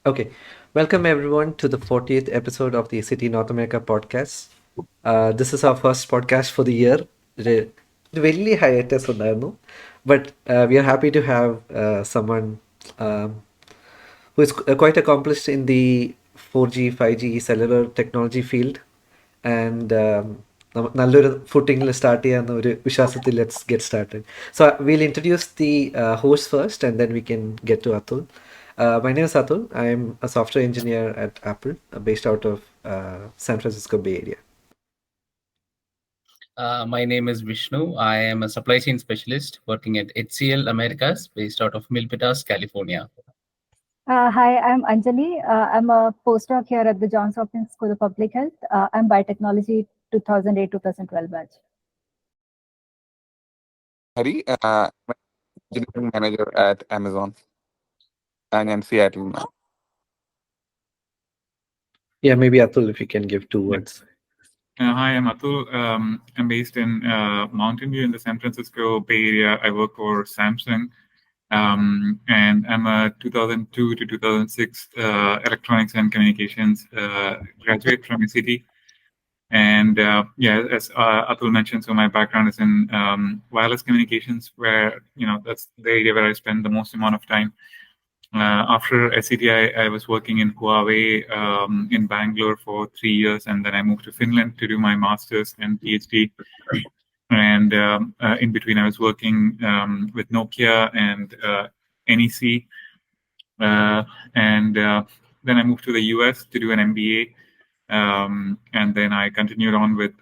Okay, welcome everyone to the 40th episode of the ECT North America podcast. This is our first podcast for the year. ഇത് വലിയ hiatus ഉണ്ടായിരുന്നു, but we are happy to have someone um, who is quite accomplished in the 4G, 5G cellular technology field and നല്ലൊരു ഫുട്ടിങ്ങിൽ start ചെയ്യാവുന്ന ഒരു വിശ്വാസത്തിൽ let's get started. So will introduce the host first and then we can get to Athul. My name is Athul. I am a software engineer at Apple, based out of San Francisco Bay Area. My name is Vishnu. I am a supply chain specialist working at HCL Americas, based out of Milpitas, California. Hi, I'm Anjali. I'm a postdoc here at the Johns Hopkins School of Public Health. I'm biotechnology 2008-2012 batch. Hari, I'm engineering manager at Amazon and in Seattle now. Yeah, maybe Athul, if you can give 2 words. Hi, I'm Athul. I'm based in Mountain View in the San Francisco Bay Area. I work for Samsung, and I'm a 2002 to 2006 electronics and communications graduate from SCT. And as Athul mentioned, so my background is in wireless communications, where that's the area where I spend the most amount of time. After SCT, I was working in Huawei in Bangalore for 3 years, and then I moved to Finland to do my master's and PhD. And in between, I was working with Nokia and NEC, and then I moved to the US to do an MBA. And then I continued on with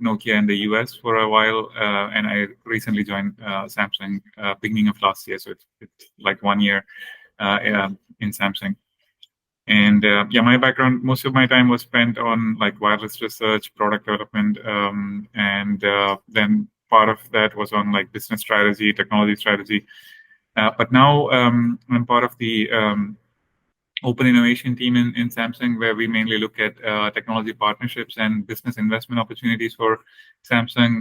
Nokia in the US for a while, and I recently joined Samsung beginning of last year, so it's like 1 year in Samsung. And my background, most of my time was spent on like wireless research, product development, and then part of that was on like business strategy, technology strategy. But now I'm part of the open innovation team in Samsung, where we mainly look at technology partnerships and business investment opportunities for Samsung,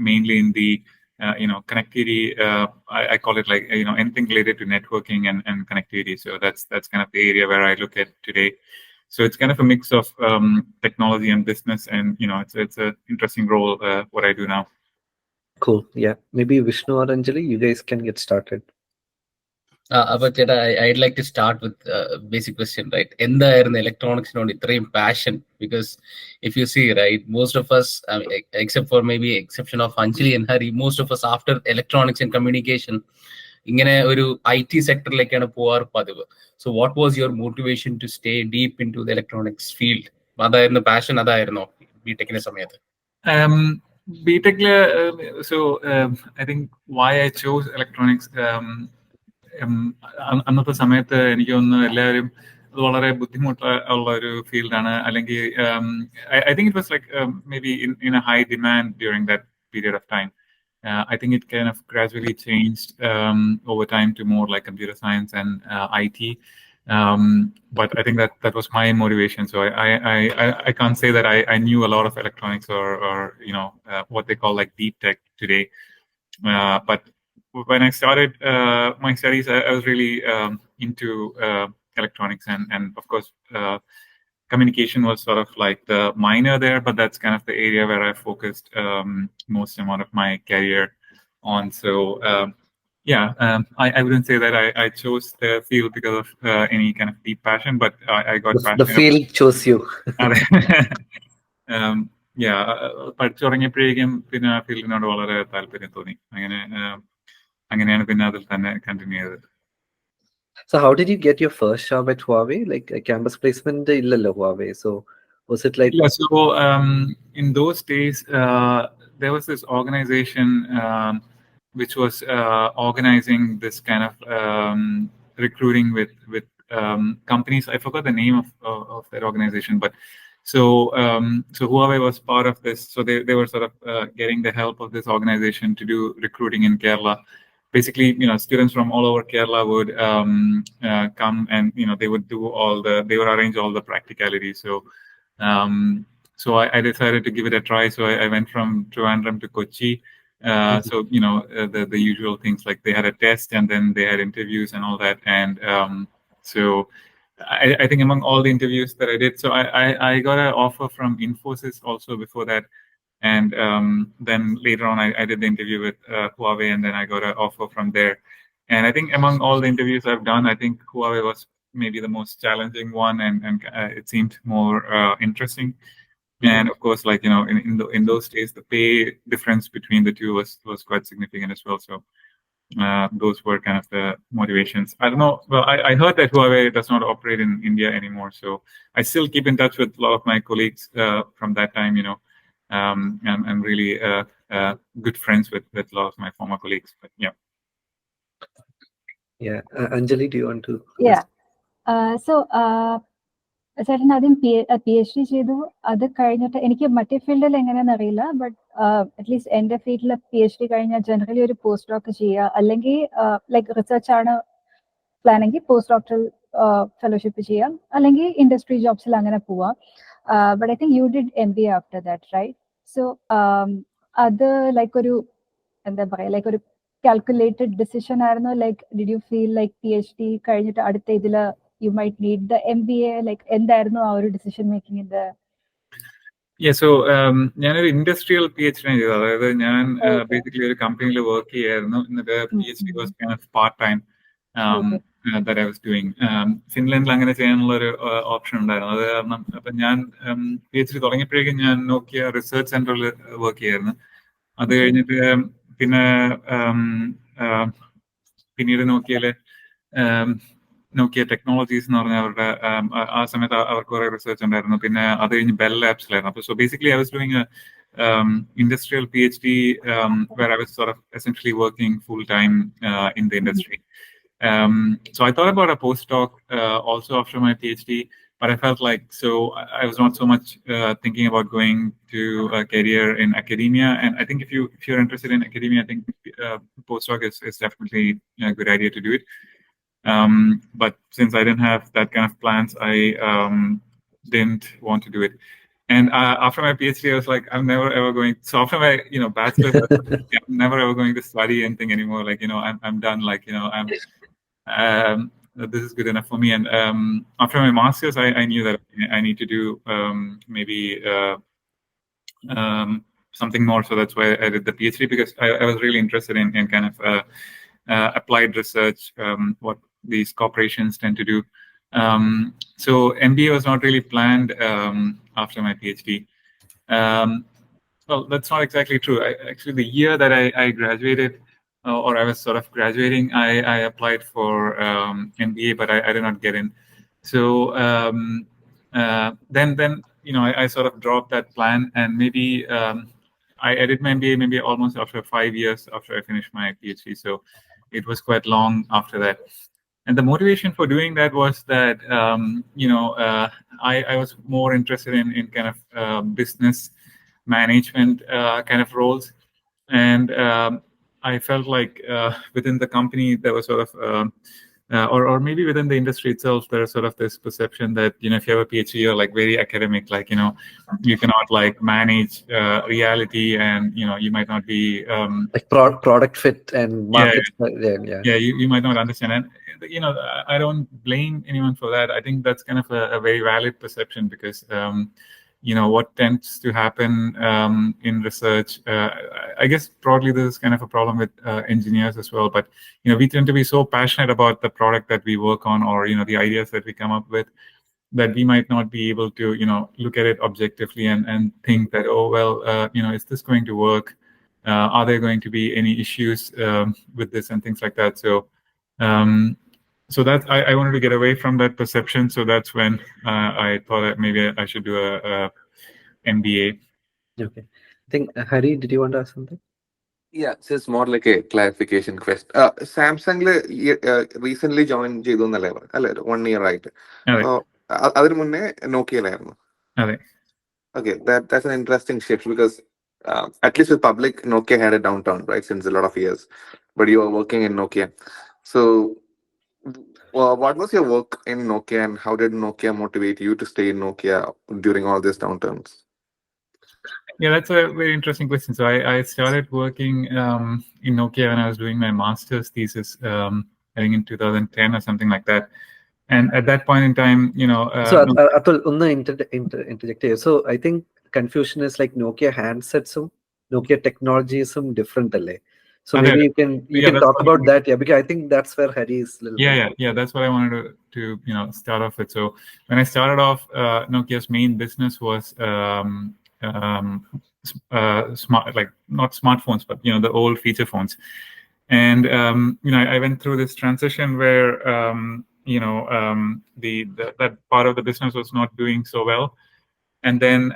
mainly in the connectivity. I call it like anything related to networking and connectivity. So that's kind of the area where I look at today. So it's kind of a mix of technology and business, and it's an interesting role what I do now. Cool. Yeah, maybe Vishnu or Anjali, you guys can get started. But I'd like to start with a basic question, right? എന്തായിരുന്നു ഇലക്ട്രോണിക്സിനോട് ഇത്രയും passion? Because if you see, right, most of us, except for maybe exception of Anjali and Hari, most of us after electronics and communication, ഇങ്ങനെ ഒരു IT സെക്ടറിലേക്കാണ് പോവാറ് പതിവ്. So what was your motivation to stay deep into the electronics field? അതായിരുന്നു passion, അതായിരുന്നോ ബിടെക്കിന്റെ സമയത്ത്? BTech, so I think why I chose electronics. അന്നത്തെ സമയത്ത് എനിക്ക് തോന്നുന്നു എല്ലാവരും അത് വളരെ ബുദ്ധിമുട്ടുള്ള ഒരു ഫീൽഡാണ്, അല്ലെങ്കിൽ I think it was like maybe in a high demand during that period of time. I think it kind of gradually changed over time to more like computer science and IT. But I think that was my motivation. So I can't say that I knew a lot of electronics or what they call like deep tech today. But when I started my studies, I was really into electronics, and of course communication was sort of like the minor there, but that's kind of the area where I focused most amount of my career on. So I wouldn't say that I chose the field because of any kind of deep passion, but I got passionate. The field chose you. പഠിച്ചു തുടങ്ങിയപ്പോഴേക്കും പിന്നെ ഫീൽഡിനോട് വളരെ താല്പര്യം തോന്നി. അങ്ങനെയാണ് പിന്നെ അതിൽ തന്നെ continue ചെയ്തത്. So how did you get your first job at Huawei? Like a campus placement illalla Huawei. So was it like? Yeah, so in those days there was this organization which was organizing this kind of recruiting with companies. I forgot the name of that organization, but so Huawei was part of this. So they were sort of getting the help of this organization to do recruiting in Kerala. Basically, students from all over Kerala would come, and they would arrange all the practicalities. So I decided to give it a try. So I went from Trivandrum to Kochi. So the usual things, like they had a test and then they had interviews and all that. And so I think among all the interviews that I did, so I got an offer from Infosys also before that. And then later on, I did the interview with Huawei, and then I got an offer from there. And I think among all the interviews I've done, I think Huawei was maybe the most challenging one, and it seemed more interesting. And of course, like, in those days, the pay difference between the two was quite significant as well. So those were kind of the motivations. I don't know. Well, I heard that Huawei does not operate in India anymore. So I still keep in touch with a lot of my colleagues from that time. I'm really good friends with a lot of my former colleagues. But yeah. Yeah. Anjali, do you want to? Yeah. So ചേട്ടൻ ആദ്യം PhD ചെയ്തു. അത് കഴിഞ്ഞിട്ട് എനിക്ക് മറ്റേ ഫീൽഡിൽ എങ്ങനെയാണെന്ന് അറിയില്ല, ബട്ട് അറ്റ്ലീസ്റ്റ് എൻ്റെ ഫീൽഡിൽ PhD കഴിഞ്ഞാൽ ജനറലി ഒരു പോസ്റ്റ് ഡോക്ക് ചെയ്യുക, അല്ലെങ്കിൽ ലൈക്ക് റിസർച്ച് ആണ് പ്ലാൻ എങ്കിൽ പോസ്റ്റ് ഡോക്ടറൽ ഫെലോഷിപ്പ് ചെയ്യാം, അല്ലെങ്കിൽ ഇൻഡസ്ട്രി ജോബ്സിൽ അങ്ങനെ പോവാം. But I think you did MBA after that, right? So അത് ലൈക്ക് ഒരു എന്താ പറയുക, ലൈക്ക് ഒരു കാൽക്കുലേറ്റഡ് ഡിസിഷൻ ആയിരുന്നു? Like did you feel like PhD കഴിഞ്ഞിട്ട് അടുത്ത ഇതില് you might need the MBA? Like, എന്തായിരുന്നു ആ ഒരു decision making in the? Yeah, so ഞാനൊരു ഇൻഡസ്ട്രിയൽ PhD ചെയ്തത്. അതായത് ഞാൻ ബേസിക്കലി ഒരു കമ്പനിയിൽ വർക്ക് ചെയ്യായിരുന്നു. എന്നിട്ട് PhD was kind of part time that I was doing. ഫിൻലൻഡിൽ അങ്ങനെ ചെയ്യാനുള്ള ഒരു ഓപ്ഷൻ ഉണ്ടായിരുന്നു. അത് കാരണം അപ്പൊ ഞാൻ PhD തുടങ്ങിയപ്പോഴേക്കും ഞാൻ നോക്കിയ റിസർച്ച് സെന്ററിൽ വർക്ക് ചെയ്യായിരുന്നു. അത് കഴിഞ്ഞിട്ട് പിന്നീട് നോക്കിയ ടെക്നോളജീസ് എന്ന് പറഞ്ഞ അവരുടെ ആ സമയത്ത് അവർക്ക് കുറെ റിസർച്ച് ഉണ്ടായിരുന്നു. പിന്നെ അത് കഴിഞ്ഞ് ബെൽ ലാബ്സിലായിരുന്നു. അപ്പൊ so basically I was doing a industrial PhD where I was sort of essentially working full time in the industry. So I thought about a postdoc also after my PhD, but I felt like I was not so much thinking about going to a career in academia. And I think if you're interested in academia, I think postdoc is definitely a good idea to do it. But since I didn't have that kind of plans, I didn't want to do it. And after my PhD, I was like, I'm never ever going. So after my bachelor's, I'm never ever going to study anything anymore. Like, I'm done. Like, this is good enough for me. And after my master's, I knew that I need to do maybe something more. So that's why I did the PhD, because I was really interested in kind of applied research, what these corporations tend to do. So MBA was not really planned after my PhD. Well, that's not exactly true. Actually, the year that I graduated, or I was sort of graduating, I applied for MBA, but I did not get in. So then I sort of dropped that plan, and maybe I did my MBA maybe almost after 5 years after I finished my PhD. So it was quite long after that. And the motivation for doing that was that, I was more interested in kind of business management kind of roles. And I felt like within the company, there was sort of, or maybe within the industry itself, there's sort of this perception that, if you have a PhD, you're like very academic, like, you cannot like manage reality, and, you might not be like product fit and market. Yeah, you might not understand. And, I don't blame anyone for that. I think that's kind of a very valid perception, because, what tends to happen in research, I guess broadly this is kind of a problem with engineers as well, but we tend to be so passionate about the product that we work on, or the ideas that we come up with, that we might not be able to look at it objectively and think that, oh well, is this going to work? Are there going to be any issues with this and things like that? So that I wanted to get away from that perception. So that's when I thought that maybe I should do a MBA. Okay. I think Hari, did you want to ask something? Yeah, so it's more like a clarification question. Samsung recently joined ചെയ്തു എന്നല്ലേ 1 year ആയിട്ട്. അതിന് മുന്നേ നോക്കിയയിലായിരുന്നു. Okay, that's an interesting shift, because at least with public, Nokia had a downturn, right, since a lot of years. But you are working in Nokia. So what was your work in Nokia, and how did Nokia motivate you to stay in Nokia during all these downturns? Yeah, that's a very interesting question. So I started working in Nokia when I was doing my master's thesis, I think in 2010 or something like that. And at that point in time, so Atul, interject here. So I think confusion is like Nokia handsets, Nokia technologies different, so maybe you can talk about that, because I think that's where Hari is. That's what I wanted to start off with. So when I started off, Nokia's main business was smart, like not smartphones, but the old feature phones. And I went through this transition where that part of the business was not doing so well. And then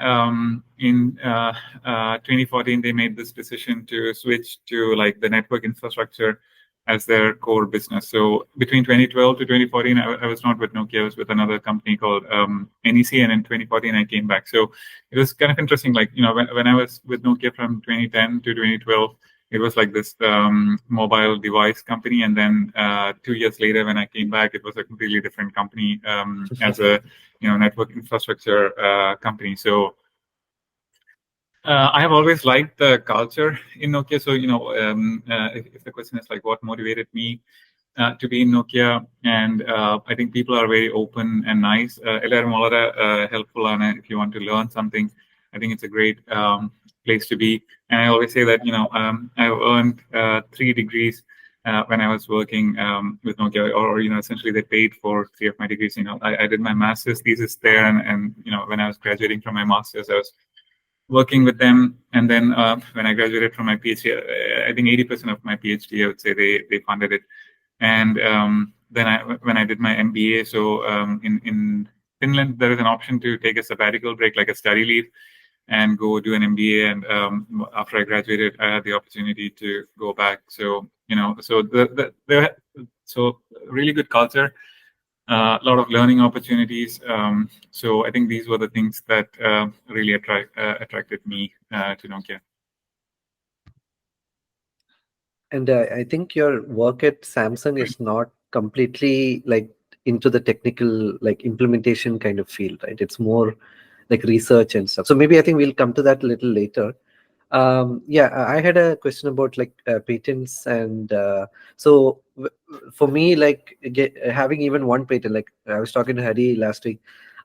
in 2014, they made this decision to switch to like the network infrastructure as their core business. So between 2012 to 2014, I was not with Nokia. I was with another company called NEC, and in 2014, I came back. So it was kind of interesting. Like, when I was with Nokia from 2010 to 2012, it was like this mobile device company. And then 2 years later, when I came back, it was a completely different company as a network infrastructure company. So I have always liked the culture in Nokia. So, if the question is like what motivated me to be in Nokia, and I think people are very open and nice. Helpful, and if you want to learn something, I think it's a great place to be. And I always say that I've earned 3 degrees when I was working with Nokia, or essentially they paid for 3 of my degrees. I did my master's thesis there, and when I was graduating from my master's, I was working with them. And then when I graduated from my PhD, I think 80% of my PhD, I would say they funded it. And then when I did my MBA, so in Finland, there is an option to take a sabbatical break, like a study leave, and go do an MBA. And after I graduated, I had the opportunity to go back. So so really good culture, a lot of learning opportunities. So I think these were the things that really attracted me to Nokia. And I think your work at Samsung is not completely like into the technical, like implementation kind of field, right? It's more like research and stuff. So maybe I think we'll come to that a little later. I had a question about like patents, and so for me, like having even one patent, like I was talking to Hari last week,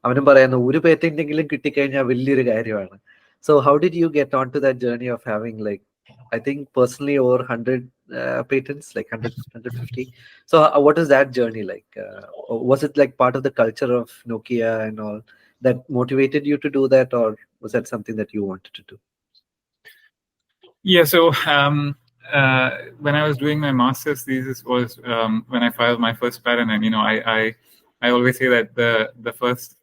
അവനും പറയുന്ന ഒരു patent എങ്കിലും കിട്ടിക്കഴിഞ്ഞാൽ വലിയൊരു കാര്യമാണ്. So how did you get onto that journey of having, like, I think personally over 100 patents, like 100, 150. So what is that journey like? Was it like part of the culture of Nokia and all that motivated you to do that, or was that something that you wanted to do? Yeah, so when I was doing my master's thesis was when I filed my first patent, and I always say that the first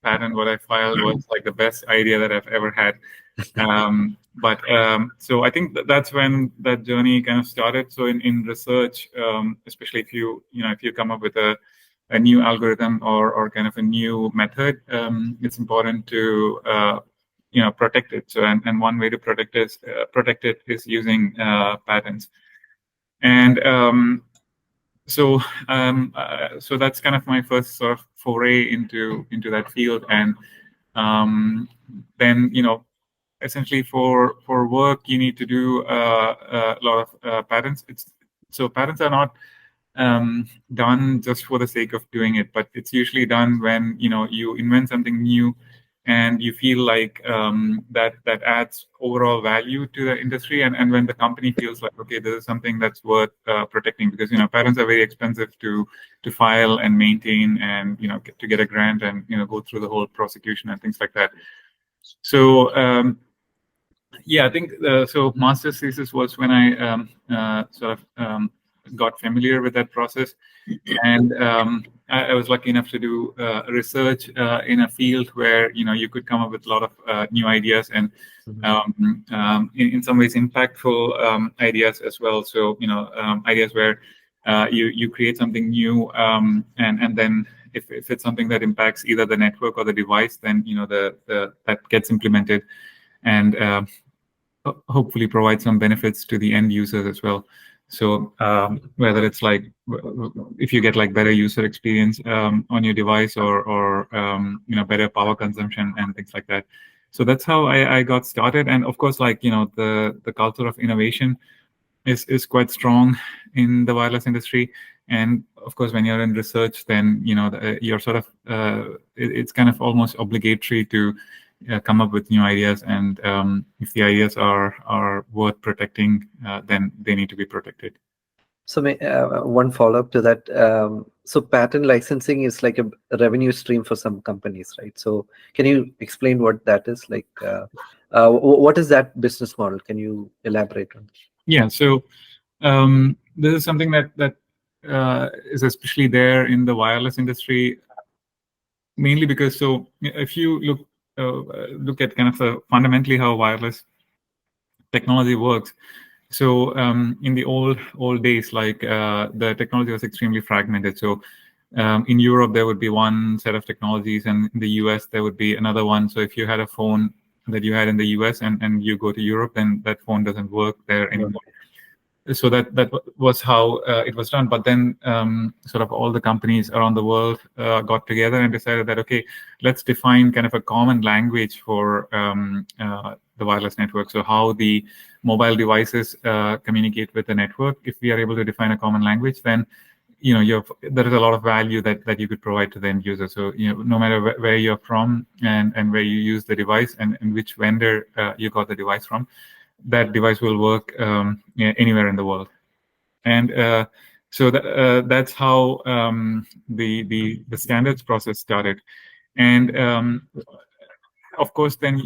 patent what I filed was like the best idea that I've ever had. So I think that's when that journey kind of started. So in research, especially if you come up with a new algorithm or kind of a new method, it's important to protect it. So and one way to protect it is using patents. And so that's kind of my first sort of foray into that field. And then essentially for work you need to do a lot of patents. So patents are not done just for the sake of doing it, but it's usually done when you invent something new and you feel like that adds overall value to the industry, and when the company feels like, okay, this is something that's worth protecting, because patents are very expensive to file and maintain, and to get a grant and go through the whole prosecution and things like that. So I think so master's thesis was when I sort of got familiar with that process, and I was lucky enough to do research in a field where you could come up with a lot of new ideas, and in some ways impactful ideas as well. So ideas where you create something new, and then if it's something that impacts either the network or the device, then that gets implemented and hopefully provide some benefits to the end users as well. So whether it's like if you get like better user experience on your device, or better power consumption and things like that. So that's how I got started. And of course, like the culture of innovation is quite strong in the wireless industry. And of course, when you're in research, then you're sort of it's kind of almost obligatory to come up with new ideas, and if the ideas are worth protecting, then they need to be protected. So one follow-up to that. So patent licensing is like a revenue stream for some companies, right? So can you explain what that is? Like, what is that business model? Can you elaborate on that? Yeah. So this is something that is especially there in the wireless industry, mainly because if you look at kind of fundamentally how wireless technology works. So in the old days, like the technology was extremely fragmented. So in Europe, there would be one set of technologies, and in the US, there would be another one. So if you had a phone that you had in the US and you go to Europe, then that phone doesn't work there anymore. So that was how it was done. But then sort of all the companies around the world got together and decided that, okay, let's define kind of a common language for the wireless network. So how the mobile devices communicate with the network. If we are able to define a common language, then there is a lot of value that you could provide to the end user. So no matter where you're from and where you use the device and which vendor you got the device from, that device will work anywhere in the world. And so that's how the standards process started. And of course, then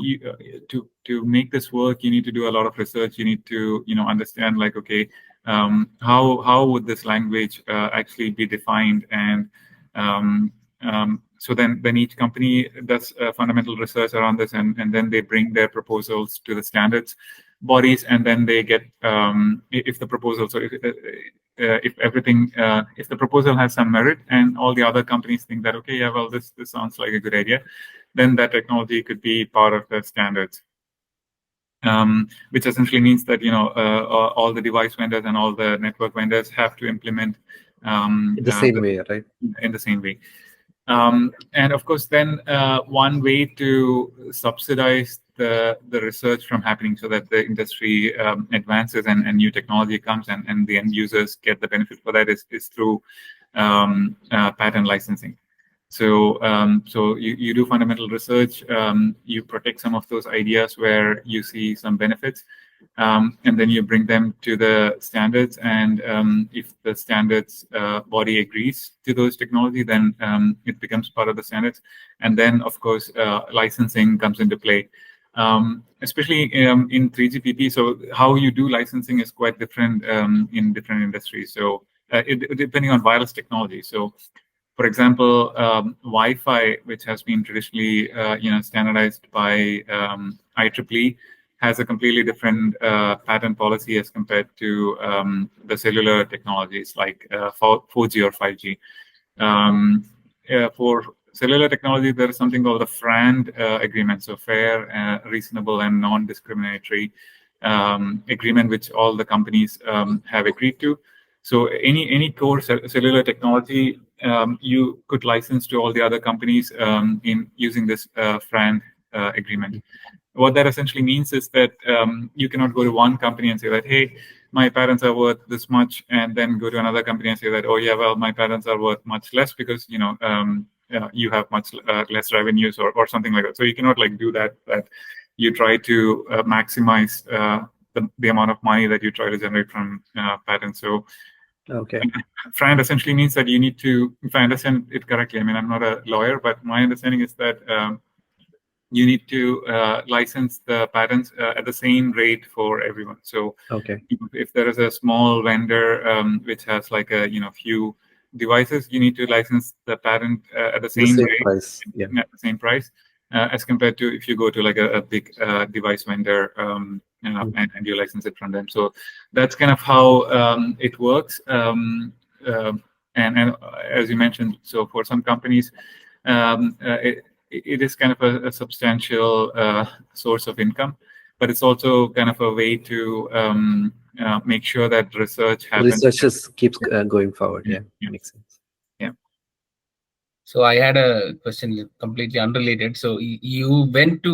to make this work, you need to do a lot of research. You need to understand, like, okay, how would this language actually be defined? And so then each company does fundamental research around this, and then they bring their proposals to the standards bodies, and then they get if the proposal, so if everything, if the proposal has some merit, and all the other companies think that, okay, yeah, well, this sounds like a good idea, then that technology could be part of the standards. Which essentially means that all the device vendors and all the network vendors have to implement in the same way, right? In the same way. And of course, then one way to subsidize the research from happening so that the industry advances and new technology comes and the end users get the benefit for that is through patent licensing. So you do fundamental research, you protect some of those ideas where you see some benefits, and then you bring them to the standards. And if the standards body agrees to those technology, then it becomes part of the standards. And then, of course, licensing comes into play, especially in 3GPP. So how you do licensing is quite different in different industries. So depending on wireless technology. So for example, Wi-Fi, which has been traditionally standardized by IEEE, has a completely different patent policy as compared to the cellular technologies like 4G or 5G. For cellular technology, there is something called the FRAND agreement, so fair, reasonable, and non-discriminatory agreement, which all the companies have agreed to. So any core cellular technology you could license to all the other companies in using this FRAND agreement. What that essentially means is that you cannot go to one company and say that, hey, my patents are worth this much, and then go to another company and say that, oh yeah, well, my patents are worth much less because you have much less revenues or something like that. So you cannot do that. That you try to maximize the amount of money that you try to generate from patents. So okay, FRAND essentially means that you need to, if I understand it correctly, I mean, I'm not a lawyer, but my understanding is that you need to license the patents at the same rate for everyone. So okay, if there is a small vendor which has like a few devices, you need to license the patent at the same rate, price, yeah, at the same price, as compared to if you go to like a big device vendor and you license it from them. So that's kind of how it works. And as you mentioned, so for some companies, it is kind of a substantial source of income, but it's also kind of a way to make sure that research happens. Research keeps going forward. Yeah, makes sense. Yeah. So I had a question completely unrelated. So you went to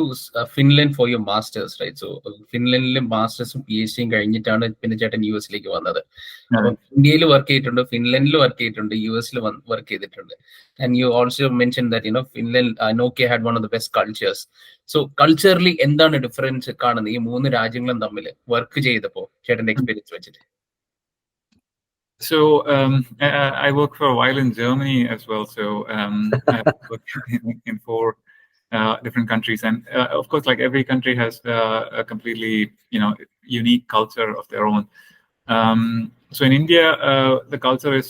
Finland for your masters, right? So Finlandle masters PhD കഴിഞ്ഞിട്ടാണ് പിന്നെ ചേട്ടൻ US-ലേക്ക് വന്നത്. അപ്പോൾ ഇന്ത്യയിൽ work ചെയ്തിട്ടുണ്ട്, ഫിൻലൻഡിൽ work ചെയ്തിട്ടുണ്ട്, US-ൽ work ചെയ്തിട്ടുണ്ട്. And you also mentioned that Finland, Nokia had one of the best cultures. So culturally എന്താണ് ഡിഫറൻസ് കാണുന്നത് ഈ മൂന്ന് രാജ്യങ്ങളും തമ്മിൽ വർക്ക് ചെയ്തപ്പോൾ ചേട്ടന്റെ എക്സ്പീരിയൻസ് വെച്ചിട്ട്? So I worked for a while in Germany as well. So I worked in 4 different countries, and of course, like every country has a completely unique culture of their own. So in India, the culture is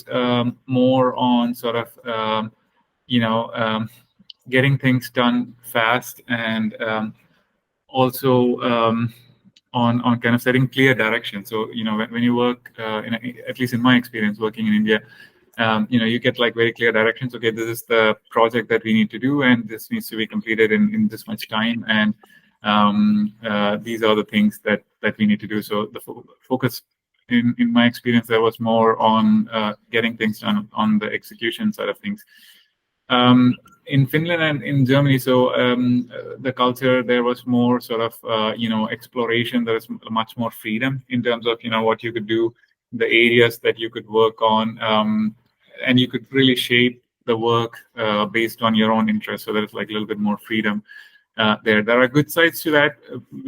more on sort of getting things done fast, and also on kind of setting clear direction. So when you work, at least in my experience working in India, you get like very clear directions. Okay, this is the project that we need to do, and this needs to be completed in this much time, and these are the things that we need to do. So the focus in my experience there was more on getting things done on the execution side of things. In Finland and in Germany, so the culture there was more sort of exploration. There was much more freedom in terms of what you could do, the areas that you could work on, and you could really shape the work based on your own interests. So there's like a little bit more freedom there. There are good sides to that,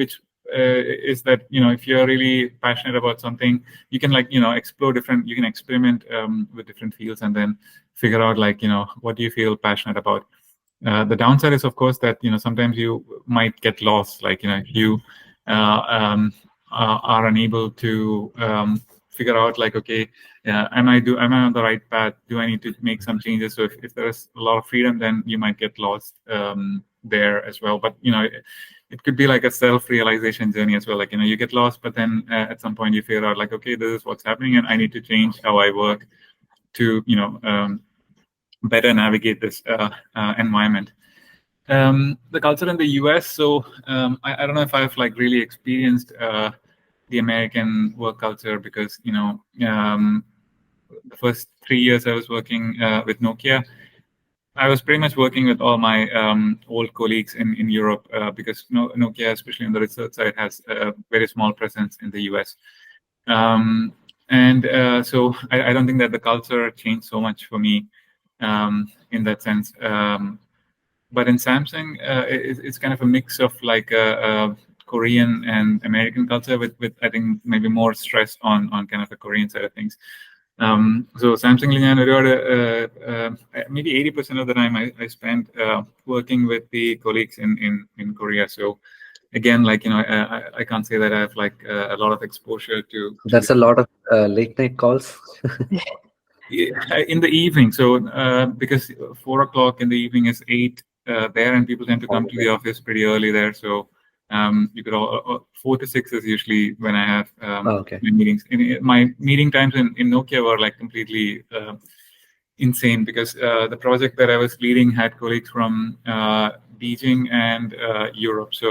which is that if you're really passionate about something, you can explore different. You can experiment with different fields and then figure out what do you feel passionate about. The downside is, of course, that sometimes you might get lost. Like if you are unable to figure out okay, am I on the right path? Do I need to make some changes? So if there's a lot of freedom, then you might get lost there as well. But it could be like a self-realization journey as well. Like you get lost, but then at some point you figure out okay, this is what's happening, and I need to change how I work to better navigate this environment. The culture in the US, so I don't know if I've really experienced the American work culture, because the first 3 years I was working with Nokia, I was pretty much working with all my old colleagues in Europe, because Nokia, especially on the research side, has a very small presence in the US. And so I don't think that the culture changed so much for me in that sense. But in Samsung, it's kind of a mix of like a Korean and American culture with I think maybe more stress on kind of the Korean side of things. So Samsung maybe 80% of the time I spent working with the colleagues in Korea. So again, I can't say that I have a lot of exposure to. That's a lot of late night calls. In the evening. So because 4 o'clock in the evening is 8 there, and people tend to come to the office pretty early there. So you could 4 to 6 is usually when I have meetings. My meeting times in Nokia were completely insane, because the project that I was leading had colleagues from Beijing and Europe. So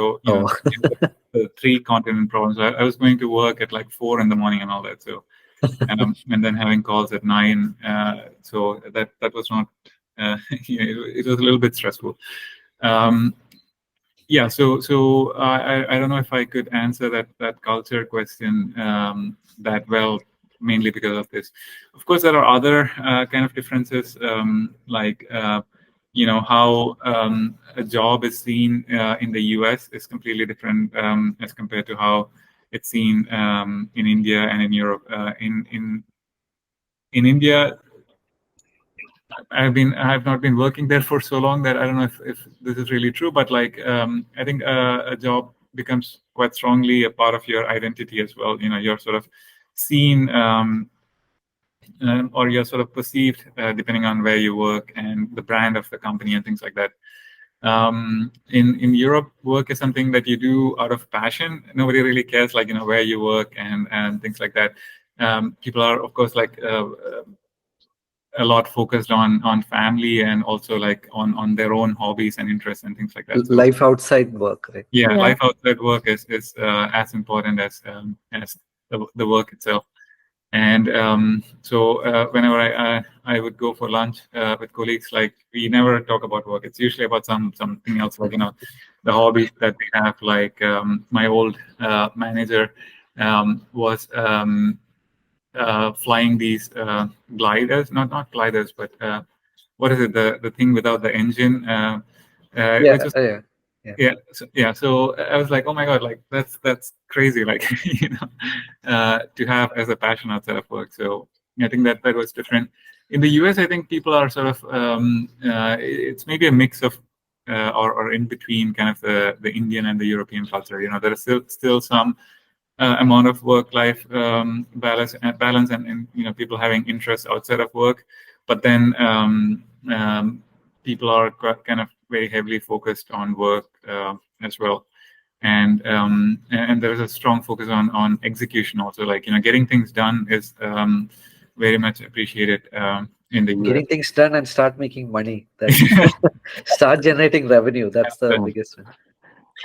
the 3 continent problems. I was going to work at 4 in the morning and all that. So and then having calls at 9. So that was not. It was a little bit stressful. Yeah. So I don't know if I could answer that culture question that well, mainly because of this. Of course, there are other kind of differences, how a job is seen in the US is completely different as compared to how it's seen in India and in Europe. In India, I have not been working there for so long that I don't know if this is really true, but I think a job becomes quite strongly a part of your identity as well. You're sort of seen or you're sort of perceived depending on where you work and the brand of the company and things like that. In Europe, work is something that you do out of passion. Nobody really cares where you work and things like that. People are, of course, a lot focused on family and also on their own hobbies and interests and things like that. So, life outside work, right? Yeah, life outside work is as important as the work itself. And so whenever I would go for lunch with colleagues, like we never talk about work. It's usually about something else, like the hobbies that we have. Like my old manager was flying these gliders, not gliders, but what is it? The thing without the engine, which is so I was like, oh my god, like that's crazy, like to have as a passion outside of work. So I think that was different. In the US, I think people are sort of it's maybe a mix of or in between kind of the Indian and the European culture. There is still some amount of work-life balance and people having interests outside of work, but then people are kind of very heavily focused on work as well, and there is a strong focus on execution also. Like getting things done is very much appreciated in the US. Getting things done and start making money. Start generating revenue. That's the biggest one.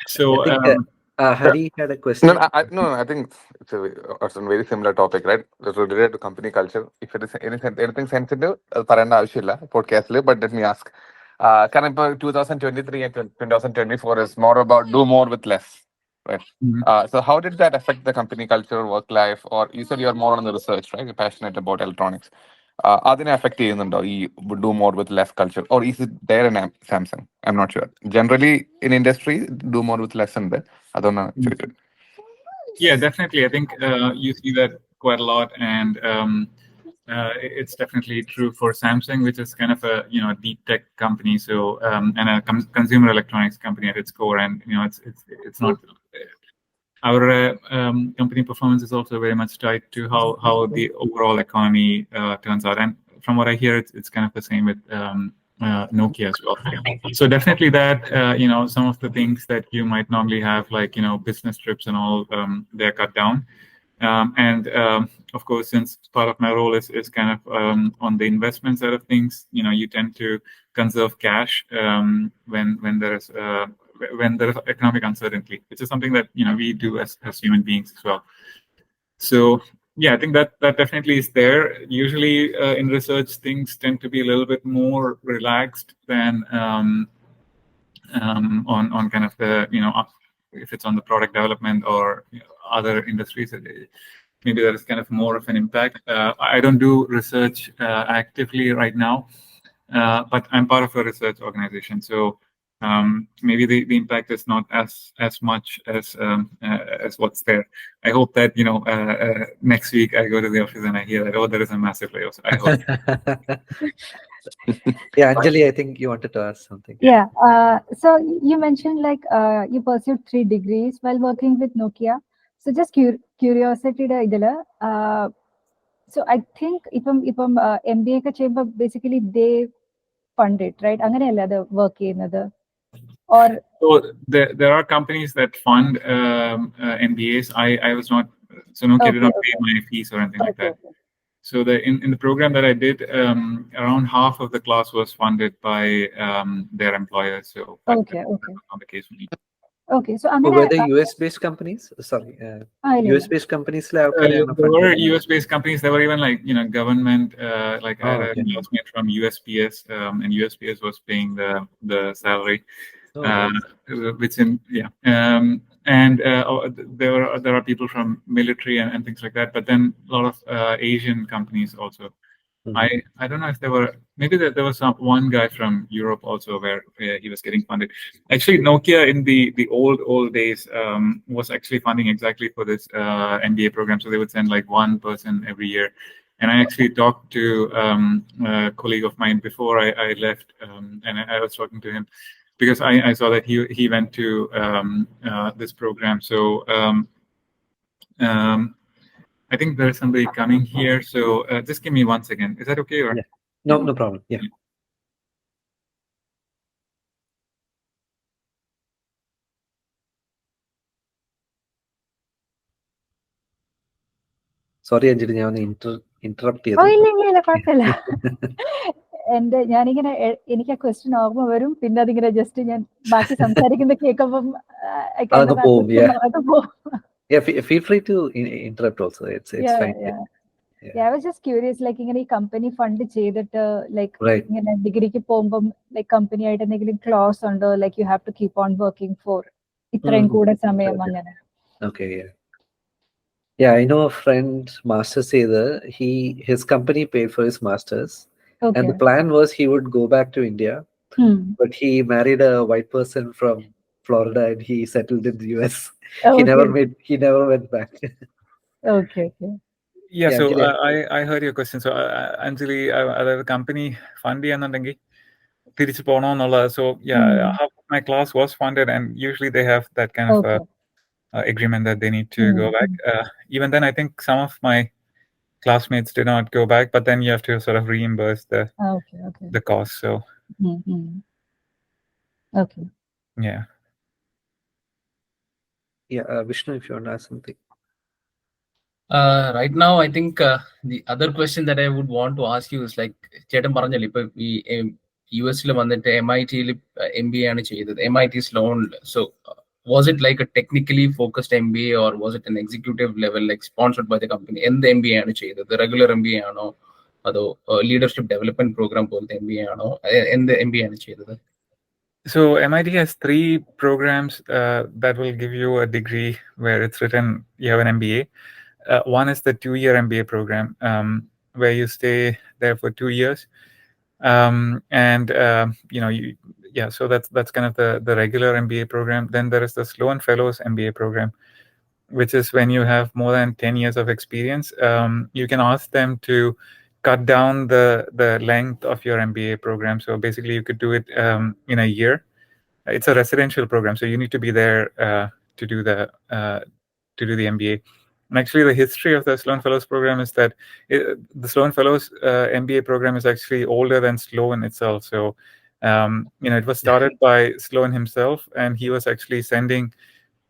So I think, Hari had a question. I think it's a very similar topic, right? It's related to company culture. If it is anything sensitive, podcast, but let me ask. Current 2023 and 2024 is more about do more with less, right? So how did that affect the company culture, work life, or you said you're more on the research, right? You're passionate about electronics. അതിനെ affect ചെയ്യുന്നുണ്ടോ ഈ do more with less culture, or is it there in Samsung? I'm not sure. Generally in industry, do more with less ഉണ്ട്. അതൊന്നാണ് ചോദിച്ചത്. Yeah, definitely. I think you see that quite a lot, and it's definitely true for Samsung, which is kind of a deep tech company, so and a consumer electronics company at its core, and it's not. Our company performance is also very much tied to how the overall economy turns out, and from what I hear, it's kind of the same with Nokia as well. So definitely that some of the things that you might normally have, like business trips and all, they're cut down. And of course, since part of my role is kind of on the investment side of things, you tend to conserve cash when there is economic uncertainty, which is something that we do as human beings as well. So yeah, I think that definitely is there. Usually in research, things tend to be a little bit more relaxed than on kind of the if it's on the product development or other industries. Maybe there is kind of more of an impact. I don't do research actively right now, but I'm part of a research organization, so maybe the impact is not as much as what's there. I hope that next week I go to the office and I hear that there is a massive layoff. I hope. Yeah, Anjali, I think you wanted to ask something. Yeah. So you mentioned like you pursued 3 degrees while working with Nokia. So just curiosity idala. So I think ipam MBA ka cheyumba basically they fund it, right? Anganeyalla the work cheynathu. Or so there are companies that fund MBAs. I was not, so Nokia did not pay my fees or anything like that. So in the program that I did, around half of the class was funded by their employers. So okay. Not the case for me. Okay, so were they US-based companies? Sorry, US-based companies. There were US-based companies. There were even like government. Like I had a classmate from USPS, and USPS was paying the salary. Which and there are people from military and things like that, but then a lot of Asian companies also. I don't know if there were, maybe there was one guy from Europe also where he was getting funded. Actually, Nokia in the old days was actually funding exactly for this MBA program, so they would send like one person every year. And I actually talked to a colleague of mine before I left, and I was talking to him, because I saw that he went to this program. So I think there's somebody coming here. So just give me 1 second. Is that okay? Or? Yeah. No problem. Yeah. Sorry, Anjali, ഞാൻ interrupt ചെയ്തു. ഇല്ല കുഴപ്പമില്ല. എന്റെ ഞാനിങ്ങനെ എനിക്ക് ആ question ഓർമ്മ വരും, പിന്നെ അതിങ്ങനെ ജസ്റ്റ് ഞാൻ ബാക്കി സംസാരിക്കുന്ന കേൾക്കുമ്പം Yeah, feel free to interrupt also. It's fine. Yeah, I was just curious, like ഇങ്ങനെ ഈ company fund ചെയ്തിട്ട് like Right. ഇങ്ങനെ ഡിഗ്രിക്ക് പോകുമ്പം like company ആയിട്ട് എന്തെങ്കിലും clause ഉണ്ടോ, like you have to keep on working for ഇത്രയും കൂടെ സമയം അങ്ങനെ. Okay, yeah. Yeah, I know a friend, master's either. His company paid for his masters, and the Okay. plan was he would go back to India, but he married a white person from Florida and he settled in the US. He never went back. Okay. Yeah, Yeah, so Anjali. I heard your question. So Anjali, അതായത് company fund ചെയ്യാന്നുണ്ടെങ്കിൽ തിരിച്ചു പോകണമെന്നുള്ള, so yeah, half of my class was funded, and usually they have that kind of agreement that they need to go back. Even then, I think some of my classmates did not go back, but then you have to sort of reimburse the cost. So Okay. yeah. Yeah, Vishnu, if you want to ask something. Right now, I think the other question that I would want to ask you is like, ചേട്ടൻ പറഞ്ഞല്ലോ ഇപ്പൊ ഈ US വന്നിട്ട് MIT MBA ആണ് ചെയ്തത്. MIT Sloan. So was it like a technically focused MBA or was it an executive level, like sponsored by the company? എന്ത് MBA ആണ് ചെയ്തത്? Regular MBA ആണോ അതോ leadership development program പോലത്തെ MBA ആണോ? എന്ത് MBA ആണ് ചെയ്തത്? So MIT has 3 programs that will give you a degree where it's written you have an MBA. One is the 2-year MBA program, where you stay there for 2 years, and so that's kind of the regular MBA program. Then there is the Sloan Fellows MBA program, which is when you have more than 10 years of experience. You can ask them to cut down the length of your MBA program. So basically, you could do it in a year. It's a residential program, so you need to be there to do the MBA. And actually, the history of the Sloan Fellows program is that the Sloan Fellows MBA program is actually older than Sloan itself. So, it was started by Sloan himself, and he was actually sending,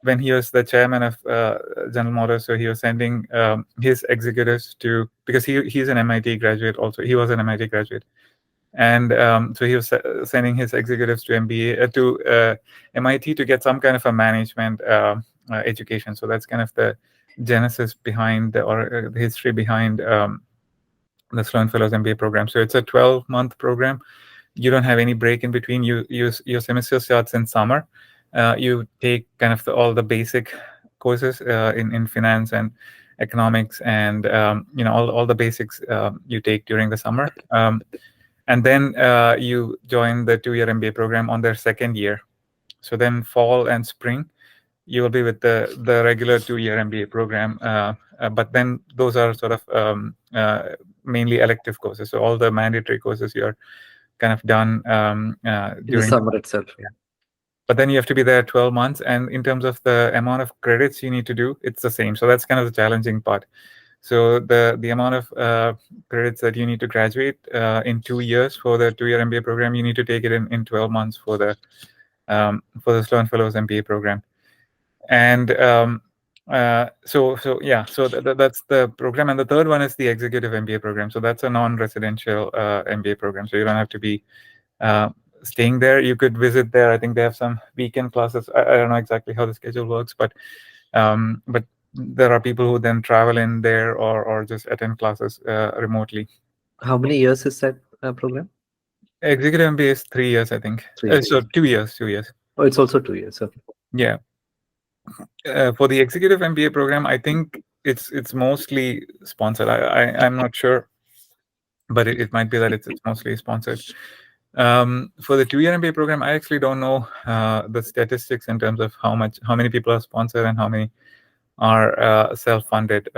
when he was the chairman of General Motors, so he was sending his executives to, because he's an MIT graduate also. He was an MIT graduate. And so he was sending his executives to MIT to get some kind of a management education. So that's kind of the genesis behind the history behind the Sloan Fellows MBA program. So it's a 12-month program. You don't have any break in between. Your semester starts in summer. You take kind of all the basic courses in finance and economics, and all the basics you take during the summer. And then you join the 2-year MBA program on their second year. So then fall and spring, you will be with the regular 2-year MBA program. But then those are sort of mainly elective courses. So all the mandatory courses you're kind of done In the summer itself. Yeah. But then you have to be there 12 months. And in terms of the amount of credits you need to do, it's the same. So that's kind of the challenging part. So the amount of credits that you need to graduate in 2 years for the 2-year MBA program, you need to take it in 12 months for the Sloan Fellows MBA program. And so that's the program. And the third one is the executive MBA program. So that's a non-residential MBA program. So you don't have to be staying there. You could visit there. I think they have some weekend classes. I don't know exactly how the schedule works, but there are people who then travel in there or just attend classes remotely. How many years is that program? Executive MBA is 3 years, I think. 3 years. So 2 years. 2 years. Oh, it's also 2 years. Okay. Yeah. For the executive MBA program, I think it's mostly sponsored. I'm not sure, but it might be that it's mostly sponsored. For the 2-year MBA program, I actually don't know the statistics in terms of how many people are sponsored and how many are self-funded.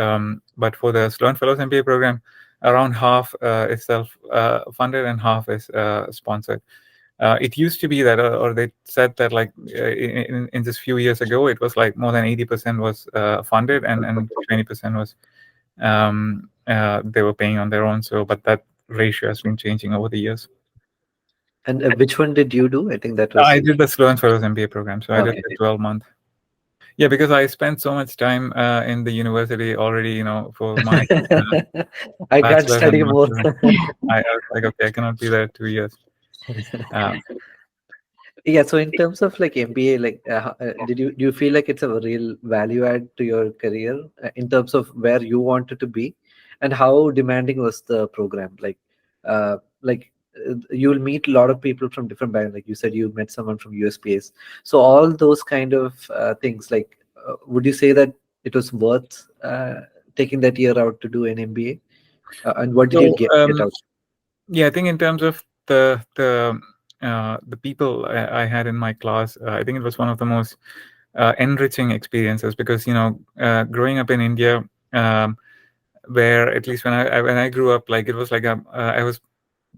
But for the Sloan Fellows MBA program, around half is self-funded and half is sponsored. It used to be that, or they said that, like in just few years ago, it was like more than 80% was funded and 20% was they were paying on their own. So, but that ratio has been changing over the years. And which one did you do? I think that was. I did the Sloan Fellows MBA program, so I did the 12-month. Yeah, because I spent so much time in the university already, for my. I can't study more. I was like, okay, I cannot be there 2 years. Yeah, so in terms of like MBA, like do you feel like it's a real value add to your career in terms of where you wanted to be? And how demanding was the program? You'll meet a lot of people from different backgrounds. Like you said, you met someone from USPS. So all those kind of things. Like, would you say that it was worth taking that year out to do an MBA? And what did you get out? Yeah, I think in terms of the people I had in my class, I think it was one of the most enriching experiences, because growing up in India, where at least when I grew up, like it was like I was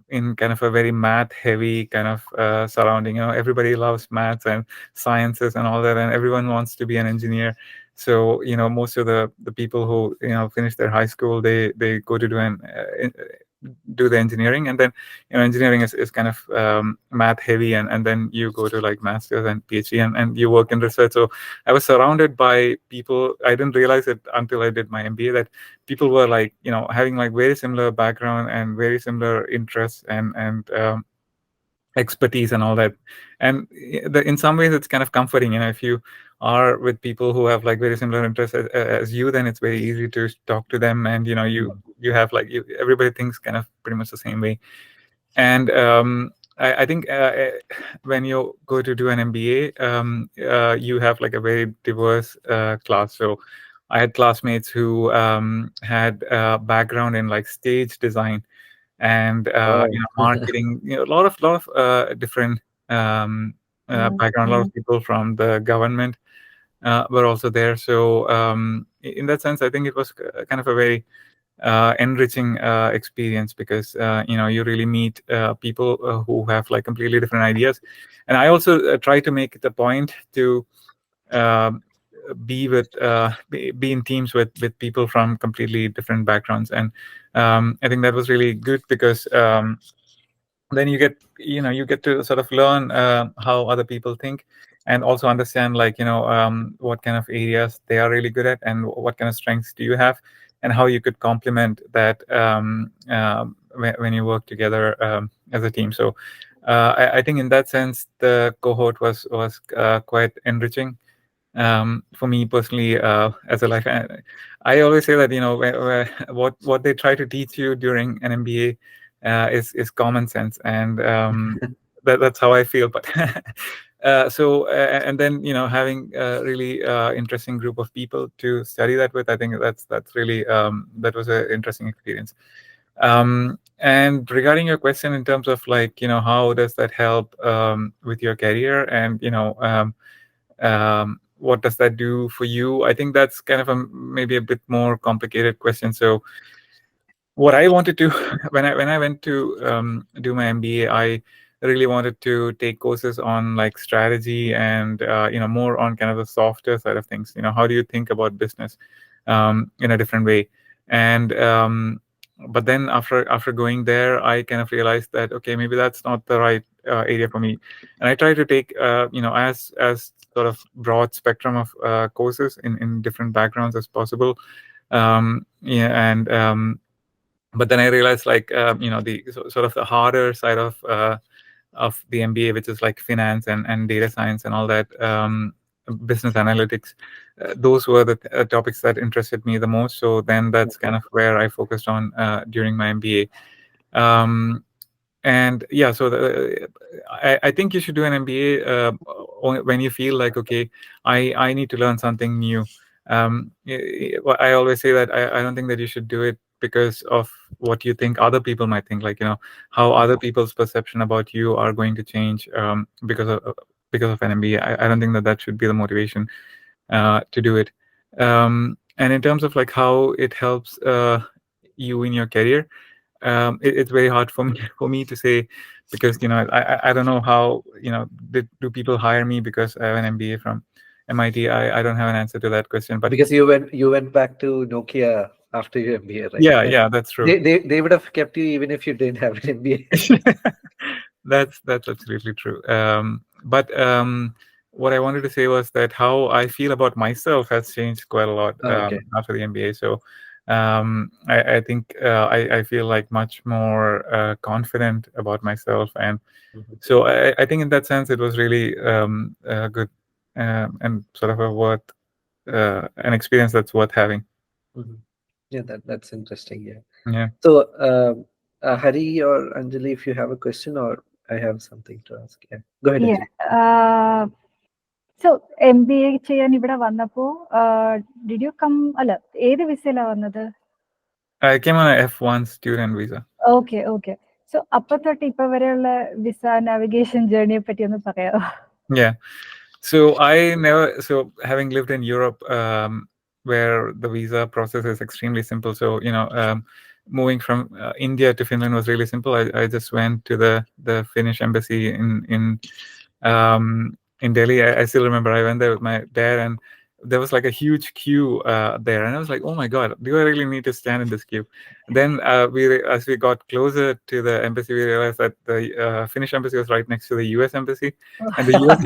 in kind of a very math heavy kind of surrounding. Everybody loves maths and sciences and all that, and everyone wants to be an engineer. So most of the people who finish their high school, they go to do the engineering, and then engineering is kind of math heavy, and then you go to like masters and PhD, and you work in research. So I was surrounded by people. I didn't realize it until I did my MBA, that people were like having like very similar background and very similar interests and expertise and all that. And in some ways it's kind of comforting, if you are with people who have like very similar interests as you, then it's very easy to talk to them, and you have like everybody thinks kind of pretty much the same way. And I think when you go to do an MBA, you have like a very diverse class. So I had classmates who had background in like stage design and marketing, a lot of different background. A lot of people from the government were also there. So in that sense, I think it was kind of a very enriching experience, because you really meet people who have like completely different ideas. And I also try to make it a point to be in teams with people from completely different backgrounds. And I think that was really good, because then you get to sort of learn how other people think, and also understand like what kind of areas they are really good at, and what kind of strengths do you have, and how you could complement that when you work together as a team. So I think in that sense the cohort was quite enriching for me personally as a life. I always say that what they try to teach you during an MBA is common sense, and that's how I feel. But and then having a really interesting group of people to study that with, I think that's really that was an interesting experience. And regarding your question in terms of like how does that help with your career, and what does that do for you? I think that's kind of maybe a bit more complicated question. So what I wanted to when I went to do my MBA, I really wanted to take courses on like strategy and more on kind of the softer side of things. How do you think about business in a different way? And but then after going there, I kind of realized that okay, maybe that's not the right area for me. And I try to take as sort of broad spectrum of courses in different backgrounds as possible. But then I realized like the sort of the harder side of the MBA, which is like finance and data science and all that, business analytics. Those were the topics that interested me the most. So then that's kind of where I focused on during my MBA. And yeah, so I think you should do an MBA when you feel like, okay, I need to learn something new. I always say that I don't think that you should do it because of what you think other people might think, like how other people's perception about you are going to change because of an MBA. I don't think that should be the motivation to do it. And in terms of like how it helps you in your career, it's very hard for me to say, because I don't know how do people hire me because I have an MBA from MIT. I don't have an answer to that question, but because you went back to Nokia after your MBA, right? Yeah, that's true. They would have kept you even if you didn't have an MBA. That's absolutely true. But what I wanted to say was that how I feel about myself has changed quite a lot after the MBA. So I think I feel like much more confident about myself, and so I think in that sense it was really good and sort of an experience that's worth having. Yeah, that's interesting. Yeah. Yeah. So, Hari or Anjali, if you have a question, or I have something to ask. Yeah, go ahead, Yeah. Anjali. So MBA ചെയ്യാൻ ഇവിടെ വന്നപ്പോ did you come അല്ല ഏത് വിസയിലാ വന്നത്? I came on a F1 student visa. Okay. So അപ്പൊ തൊട്ട് ഇപ്പൊ വരെയുള്ള വിസ നാവിഗേഷൻ ജേർണിയെ പറ്റി ഒന്ന് പറയാമോ? Yeah. So having lived in Europe, where the visa process is extremely simple. So, moving from India to Finland was really simple. I just went to the Finnish embassy in Delhi. I still remember I went there with my dad, and there was like a huge queue there, and I was like, "Oh my god, do I really need to stand in this queue?" Then as we got closer to the embassy, we realized that the Finnish embassy was right next to the US embassy, and the US.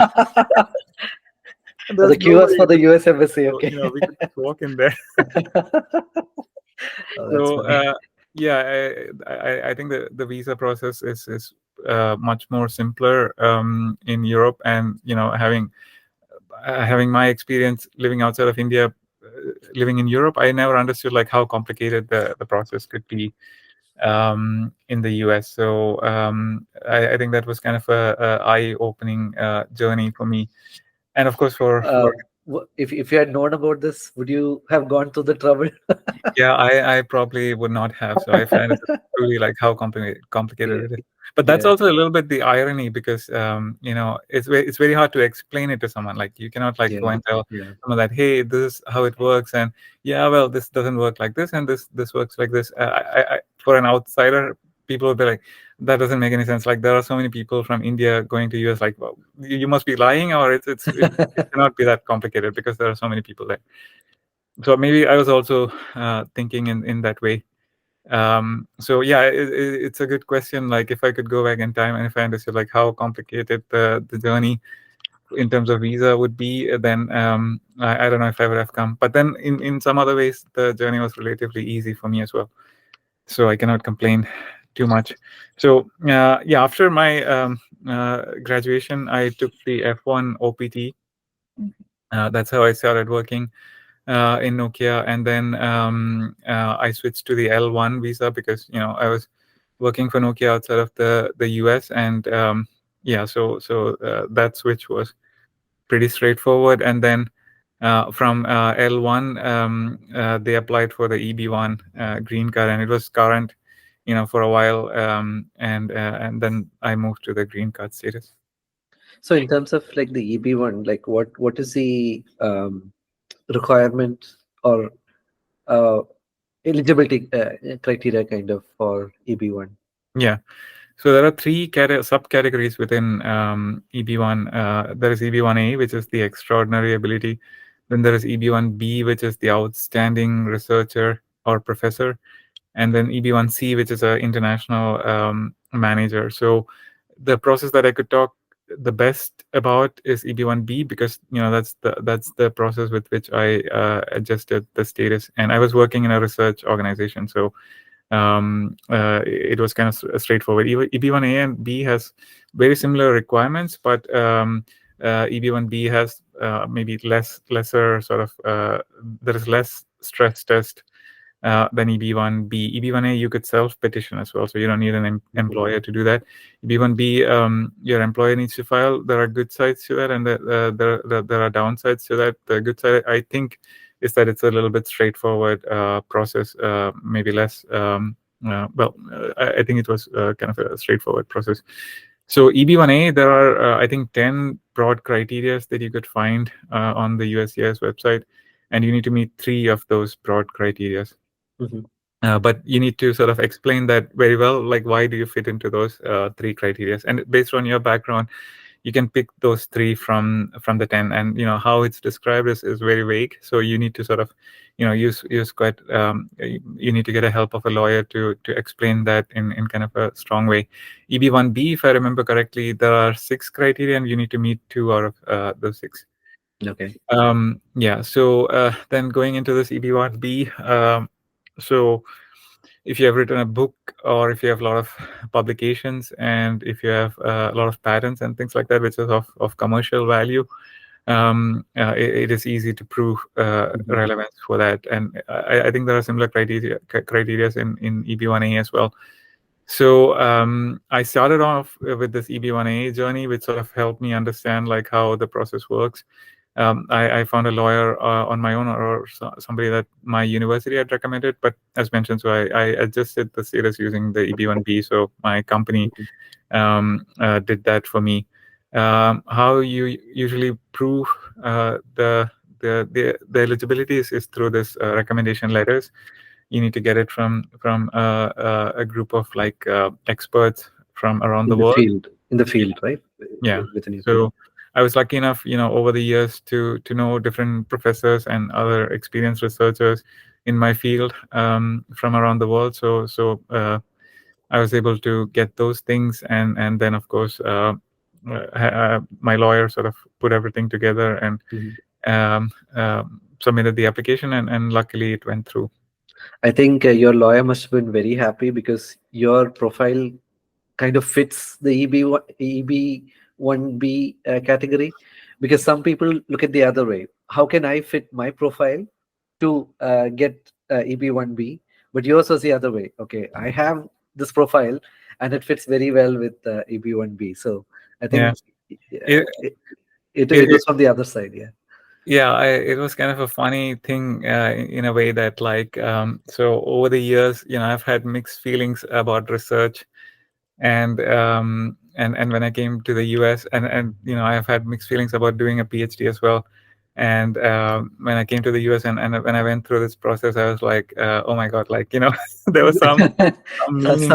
The queue was for the US embassy. Okay. So, we could just walk in there. Oh, that's funny. Yeah, I think the visa process is much more simpler in Europe, and having my experience living outside of India, living in Europe, I never understood like how complicated the process could be in the US. So I think that was kind of a eye-opening journey for me, and of course for if you had known about this, would you have gone through the trouble? yeah, I probably would not have. So I find it truly like how complicated it is. But that's Yeah. also a little bit the irony, because it's very hard to explain it to someone. Like you cannot like go and tell someone that, hey, this is how it works, and yeah, well, this doesn't work like this, and this works like this. For an outsider, people will be like, that doesn't make any sense. Like there are so many people from India going to US. Like, well, you must be lying, or it cannot be that complicated because there are so many people there. So maybe I was also thinking in that way. So yeah, it's a good question. Like if I could go back in time and if I understood like how complicated the journey in terms of visa would be, then I don't know if I would have come. But then in some other ways, the journey was relatively easy for me as well. So I cannot complain too much. So yeah, after my graduation, I took the F1 OPT. That's how I started working in Nokia, and then I switched to the L1 visa because I was working for Nokia outside of the US, and yeah, so that switch was pretty straightforward. And then from L1, they applied for the EB1 green card, and it was current, for a while, and then I moved to the green card status. So in terms of like the EB1, like what is the requirement or eligibility criteria kind of for EB1? Yeah. So there are three subcategories within EB1. There is EB1A, which is the extraordinary ability. Then there is EB1B, which is the outstanding researcher or professor. And then EB1C, which is an international manager. So the process that I could talk the best about is EB1B, because that's the process with which I adjusted the status. And I was working in a research organization, so it was kind of straightforward. EB1A and B has very similar requirements, but EB1B has maybe lesser sort of there is less stress test than EB1B. EB1A you could self-petition as well, so you don't need an employer to do that. EB1B, your employer needs to file. There are good sides to that, and there are downsides to that. The good side, I think, is that it's a little bit straightforward process, maybe less. I think it was kind of a straightforward process. So EB1A, there are I think 10 broad criteria that you could find on the USCIS website, and you need to meet 3 of those broad criteria. But you need to sort of explain that very well, like why do you fit into those 3 criteria, and based on your background, you can pick those 3 from the 10. And how it's described is very vague, so you need to sort of use quite you need to get a help of a lawyer to explain that in kind of a strong way. EB1B, if I remember correctly, there are 6 criteria, and you need to meet 2 out of those 6. Okay. Yeah, so then going into this EB1B, so if you have written a book, or if you have a lot of publications, and if you have a lot of patents and things like that, which is of commercial value, it is easy to prove relevance for that. And I think there are similar criteria in EB1A as well. So I started off with this EB1A journey, which sort of helped me understand like how the process works. I found a lawyer on my own, or somebody that my university had recommended. But as mentioned, so I adjusted the status using the EB1B. So my company did that for me. How you usually prove the eligibility is through this recommendation letters. You need to get it from a group of like experts from around the world. In the field, right? Yeah. Within your So I was lucky enough, over the years to know different professors and other experienced researchers in my field from around the world. So I was able to get those things, and then of course my lawyer sort of put everything together and submitted the application, and luckily it went through. I think your lawyer must have been very happy because your profile kind of fits the EB1B category, because some people look at the other way. How can I fit my profile to get EB1B? But yours was the other way. Okay, I have this profile and it fits very well with EB1B. So I think it was from the other side. Yeah. Yeah, it was kind of a funny thing in a way that like so over the years, I've had mixed feelings about research, and when I came to the US, and I've had mixed feelings about doing a PhD as well. And when I came to the US, and when I went through this process, I was like, oh my God, like there was some meaning.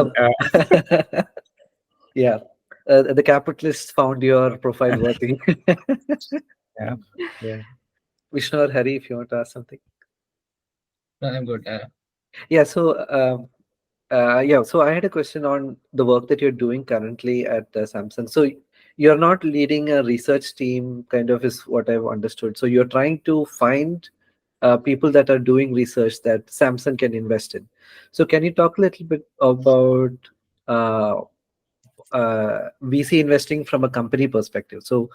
Yeah, the capitalists found your profile worthy. Yeah. Vishnu or Hari, if you want to ask something. No, I'm good. Yeah. So so I had a question on the work that you're doing currently at Samsung. So you're not leading a research team, kind of, is what I've understood. So you're trying to find people that are doing research that Samsung can invest in. So can you talk a little bit about VC investing from a company perspective? So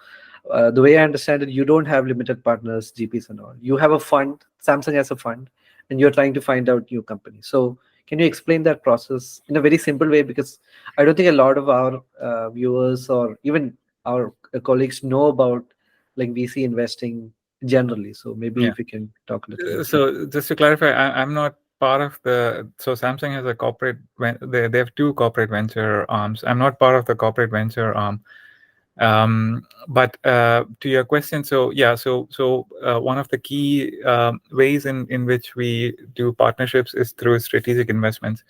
the way I understand it, you don't have limited partners, GPs and all. You have a fund, Samsung has a fund, and you're trying to find out new companies. So can you explain that process in a very simple way? Because I don't think a lot of our viewers or even our colleagues know about like VC investing generally. So maybe if we can talk a little bit. So just to clarify, I'm not part of so Samsung has a corporate, they have two corporate venture arms. I'm not part of the corporate venture arm. But to your question, so yeah, so one of the key ways in which we do partnerships is through strategic investments,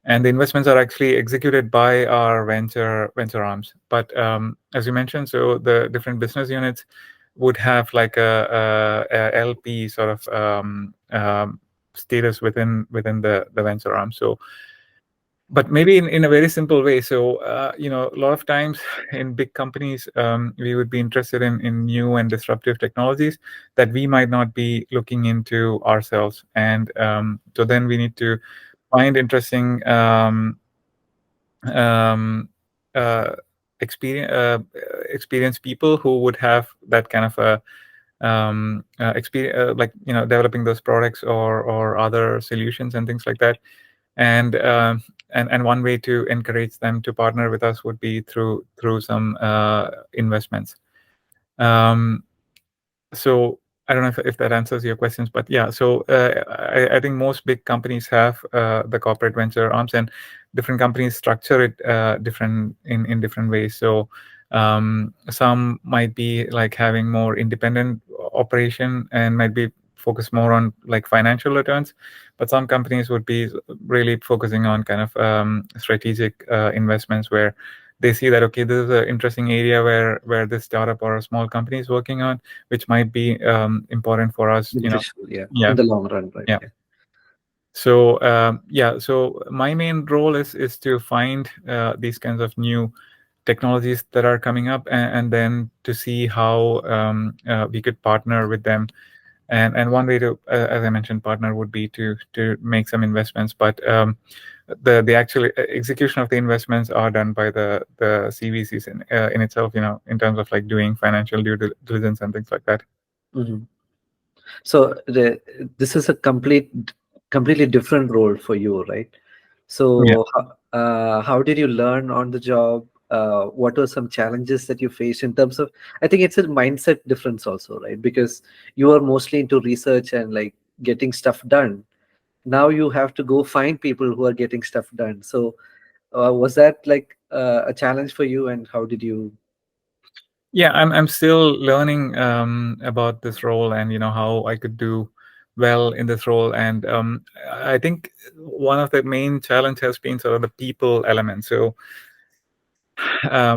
and the investments are actually executed by our venture arms. But as you mentioned, so the different business units would have like a LP sort of status within the venture arm. So, but maybe in a very simple way. So, a lot of times in big companies, we would be interested in new and disruptive technologies that we might not be looking into ourselves. And so then we need to find interesting experienced people who would have that kind of a experience, like developing those products or other solutions and things like that. And one way to encourage them to partner with us would be through some investments. So I don't know if that answers your questions, but yeah. So I think most big companies have the corporate venture arms, and different companies structure it different in different ways. So some might be like having more independent operation and might be focused more on like financial returns, but some companies would be really focusing on kind of strategic investments where they see that, okay, this is an interesting area where this startup or a small company is working on, which might be important for us, in the long run, right? Yeah. So so my main role is to find these kinds of new technologies that are coming up, and then to see how we could partner with them. And one way to, as I mentioned, partner would be to make some investments. But the actual execution of the investments are done by the CVCs in itself, in terms of like doing financial due diligence and things like that. Mm-hmm. So this is a completely different role for you, right? So how did you learn on the job? What were some challenges that you faced in terms of? I think it's a mindset difference also, right? Because you are mostly into research and like getting stuff done. Now you have to go find people who are getting stuff done. So was that like a challenge for you, and how did you? Yeah, I'm still learning about this role, and how I could do well in this role. And I think one of the main challenge has been sort of the people element. So a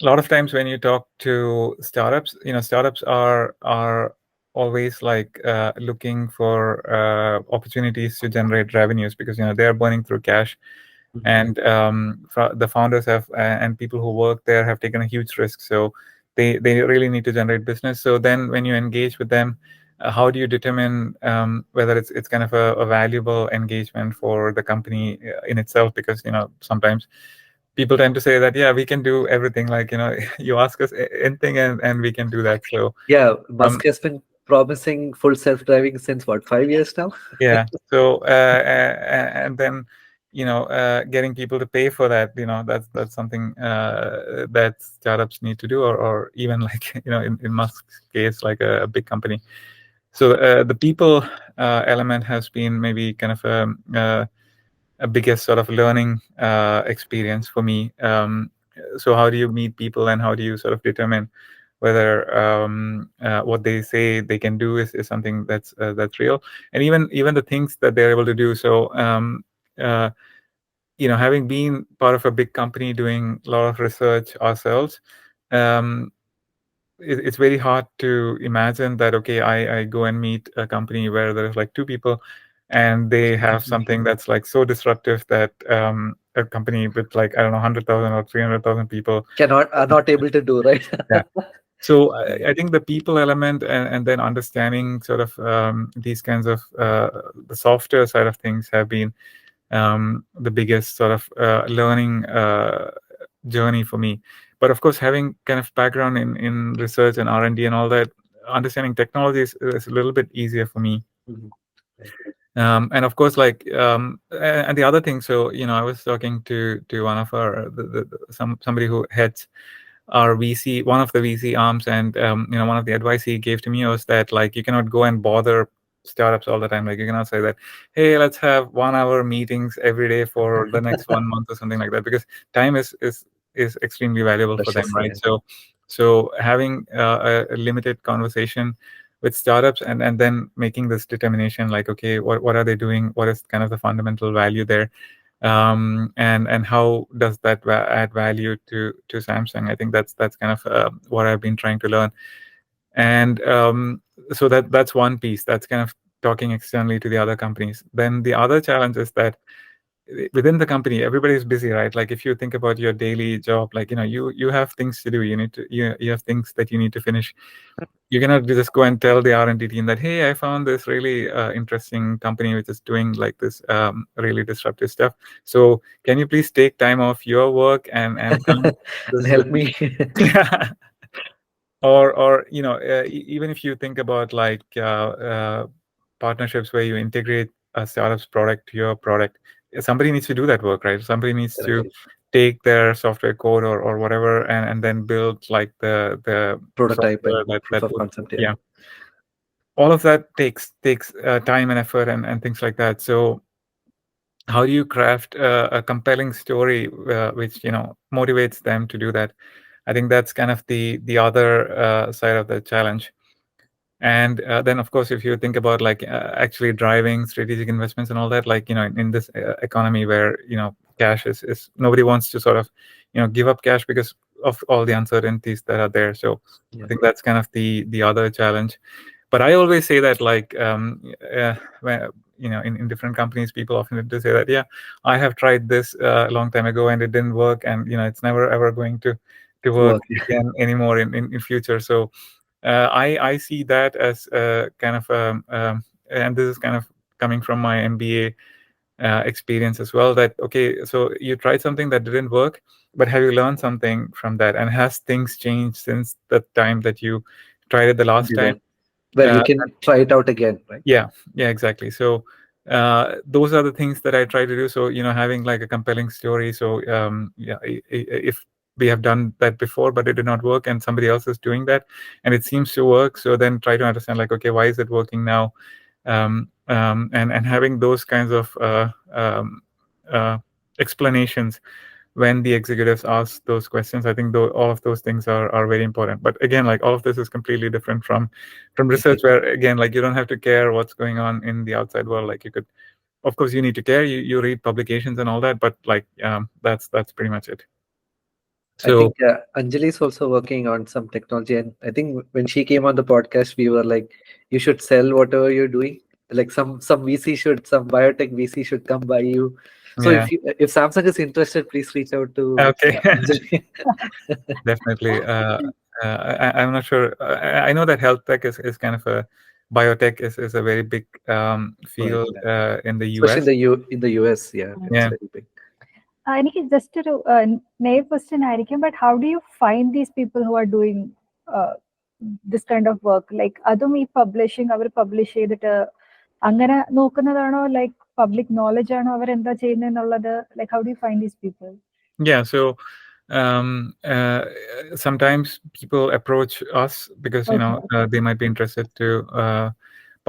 lot of times when you talk to startups, startups are always like looking for opportunities to generate revenues, because they're burning through cash. And the founders have and people who work there have taken a huge risk, so they really need to generate business. So then when you engage with them, how do you determine whether it's kind of a valuable engagement for the company in itself? Because sometimes people tend to say that, yeah, we can do everything, like you ask us anything and we can do that. So Yeah, Musk has been promising full self-driving since what, 5 years now? yeah. So and then getting people to pay for that, that's something that startups need to do, or even like in Musk's case, like a big company. So the people element has been maybe kind of a biggest sort of learning experience for me. So how do you meet people, and how do you sort of determine whether what they say they can do is something that's real, and even the things that they're able to do. So uh, having been part of a big company doing a lot of research ourselves, um, it's very hard to imagine that, okay, I go and meet a company where there's like two people and they have something that's like so disruptive that a company with like, I don't know, 100,000 or 300,000 people Are not able to do, right? yeah. So I think the people element, and then understanding sort of these kinds of the software side of things have been the biggest sort of learning journey for me. But of course, having kind of background in research and R&D and all that, understanding technology is a little bit easier for me. And of course, like and the other thing, so I was talking to one of our somebody who heads our VC, one of the VC arms, and one of the advice he gave to me was that, like, you cannot go and bother startups all the time. Like, you cannot say that, hey, let's have 1 hour meetings every day for the next 1 month or something like that, because time is extremely valuable for them, right? Yeah. So having a limited conversation with startups, and then making this determination, like, okay, what are they doing, what is kind of the fundamental value there, and how does that add value to Samsung. I think that's kind of what I've been trying to learn. And so that's one piece, that's kind of talking externally to the other companies. Then the other challenge is that within the company, everybody's busy, right? Like, if you think about your daily job, like, you have things to do, you have things that you need to finish. You cannot just go and tell the R&D team that, hey, I found this really interesting company which is doing like this really disruptive stuff. So can you please take time off your work and come and help me? Yeah. Or even if you think about like partnerships where you integrate a startup's product to your product, somebody needs to do that work, right? Somebody needs to take their software code or whatever and then build like the prototype and that proof of concept. yeah. All of that takes time and effort and things like that. So how do you craft a compelling story which motivates them to do that? I think that's kind of the other side of the challenge. And then, of course, if you think about like actually driving strategic investments and all that, like in this economy where cash is nobody wants to sort of give up cash because of all the uncertainties that are there. So I think that's kind of the other challenge. But I always say that, like, when, in different companies, people often tend to say that, yeah, I have tried this a long time ago and it didn't work, and it's never ever going to work again anymore in future. So I see that as kind of and this is kind of coming from my MBA experience as well. That okay, so you tried something that didn't work, but have you learned something from that? And has things changed since the time that you tried it the last Did time? that. Where you Uh, can try it out again, right? yeah, exactly. So those are the things that I try to do. So having like a compelling story. So if we have done that before but it did not work and somebody else is doing that and it seems to work, so then try to understand like, okay, why is it working now? And having those kinds of explanations when the executives ask those questions, I think all of those things are very important. But again, like all of this is completely different from research, where again, like you don't have to care what's going on in the outside world. Like you could, of course, you need to care. You read publications and all that, but like that's pretty much it. I think Anjali is also working on some technology, and I think when she came on the podcast, we were like, "You should sell whatever you're doing. Like some VC should, some biotech VC should come by you." So if Samsung is interested, please reach out to Anjali. Definitely. I'm not sure. I know that health tech is kind of a biotech is a very big field in the US. Especially in the US, yeah, it's very big. എനിക്ക് just ഒരു നെയ് question ആയിരിക്കും, but how do you find these people who are doing this kind of work? Like അതും ഈ publishing അവർ publish ചെയ്തിട്ട് അങ്ങനെ നോക്കുന്നതാണോ, like public knowledge ആണോ അവരെന്താ ചെയ്യുന്നതെന്നുള്ളത്? Like how do you find these people? Yeah, so sometimes people approach us because they might be interested to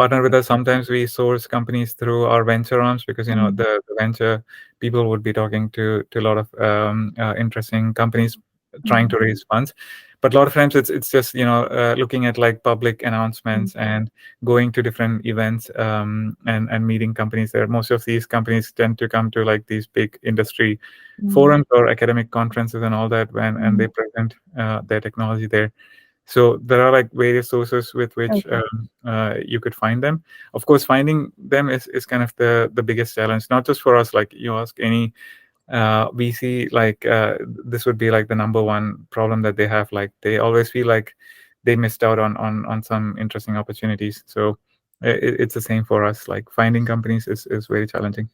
partner with us. Sometimes we source companies through our venture arms because the venture people would be talking to a lot of interesting companies trying to raise funds. But a lot of times it's just looking at like public announcements and going to different events and meeting companies there. Most of these companies tend to come to like these big industry forums or academic conferences and all that and they present their technology there. So there are like various sources with which you could find them. Of course, finding them is kind of the biggest challenge, not just for us. Like you ask any VC, like this would be like the number one problem that they have. Like they always feel like they missed out on some interesting opportunities. So it's the same for us. Like finding companies is very challenging.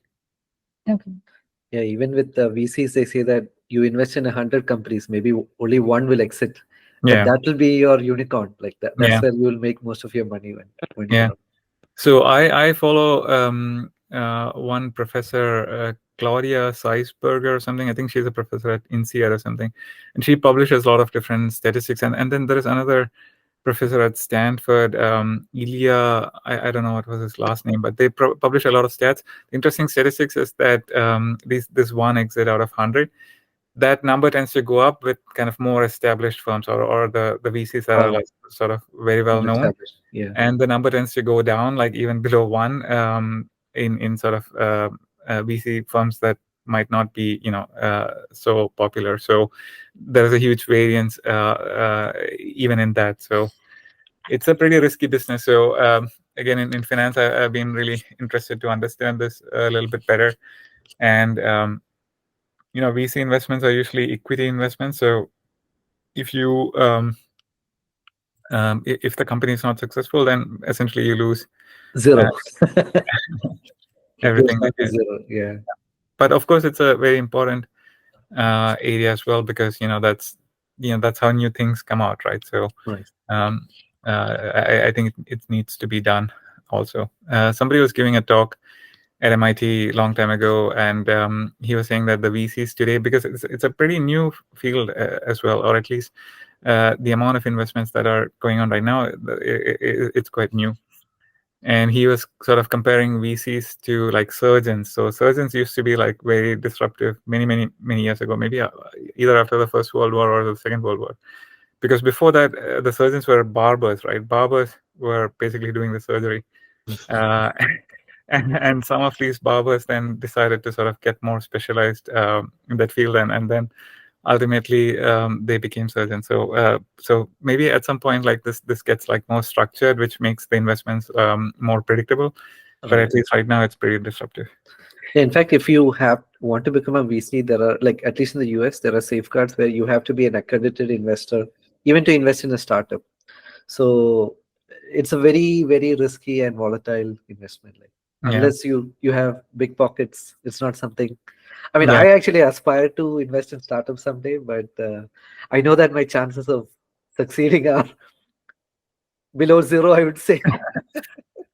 Okay. Yeah, even with the VCs, they say that you invest in 100 companies, maybe only one will exit. But that will be your unicorn. Like that's where you will make most of your money when you're out. So I follow one professor, Claudia Seisberger or something. I think she's a professor at INSEAD or something, and she publishes a lot of different statistics. And then there is another professor at Stanford, Ilya. I don't know what was his last name, but they publish a lot of stats. The interesting statistics is that this one exit out of 100. That number tends to go up with kind of more established firms or the VCs that are like sort of very well known. And the number tends to go down like even below 1 in sort of VC firms that might not be so popular. So there is a huge variance even in that. So it's a pretty risky business. So again, in finance, I've been really interested to understand this a little bit better. And VC investments are usually equity investments. So if you if the company is not successful, then essentially you lose zero. Everything. Zero. Yeah. But of course, it's a very important area as well because that's how new things come out, right? So I think it needs to be done. Also, somebody was giving a talk at MIT a long time ago, and he was saying that the VCs today, because it's a pretty new field as well, or at least the amount of investments that are going on right now, it's quite new. And he was sort of comparing VCs to like surgeons. So surgeons used to be like very disruptive many years ago, maybe either after the First World War or the Second World War. Because before that, the surgeons were barbers, right? Barbers were basically doing the surgery. And some of these barbers then decided to sort of get more specialized in that field, and then ultimately they became surgeons. So maybe at some point like this gets like more structured, which makes the investments more predictable. But at least right now it's pretty disruptive. Yeah, in fact, if you want to become a VC, there are like, at least in the US, there are safeguards where you have to be an accredited investor, even to invest in a startup. So it's a very, very risky and volatile investment. unless you have big pockets. It's not something. I mean, Yeah. I actually aspire to invest in startups someday, but I know that my chances of succeeding are below zero, I would say.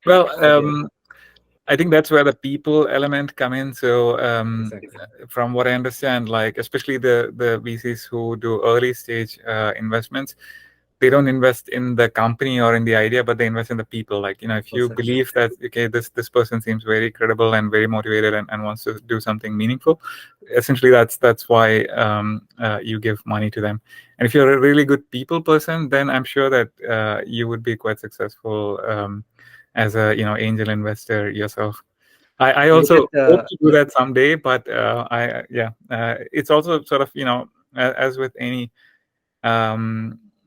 Well, Okay. I think that's where the people element come in. So Exactly. from what I understand, like especially the VCs who do early stage investments, they don't invest in the company or in the idea, but they invest in the people. Like, if you Exactly. believe that, okay, this person seems very credible and very motivated and wants to do something meaningful, essentially that's why you give money to them. And if you're a really good people person, then I'm sure that you would be quite successful as a angel investor yourself. I Look also at hope to do yeah, that someday, but it's also sort of as with any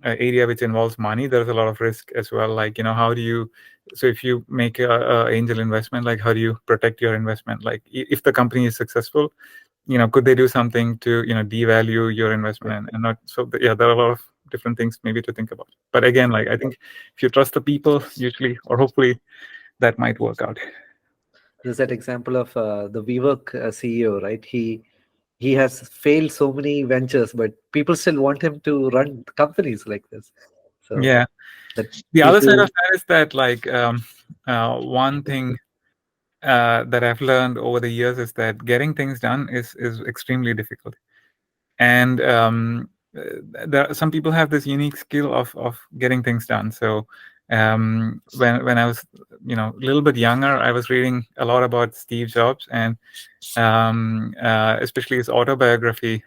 area which involves money, there's a lot of risk as well. Like, how do you, so if you make a angel investment, like how do you protect your investment? Like if the company is successful, could they do something to devalue your investment and not? So yeah, there are a lot of different things maybe to think about. But again, like I think if you trust the people, usually or hopefully that might work out. there's that example of the WeWork CEO, right? He has failed so many ventures, but people still want him to run companies like this. So Yeah. that The gives other side you of that is that, like, one thing that I've learned over the years is that getting things done is extremely difficult. And some people have this unique skill of getting things done. So when I was a little bit younger, I was reading a lot about Steve Jobs, and especially his autobiography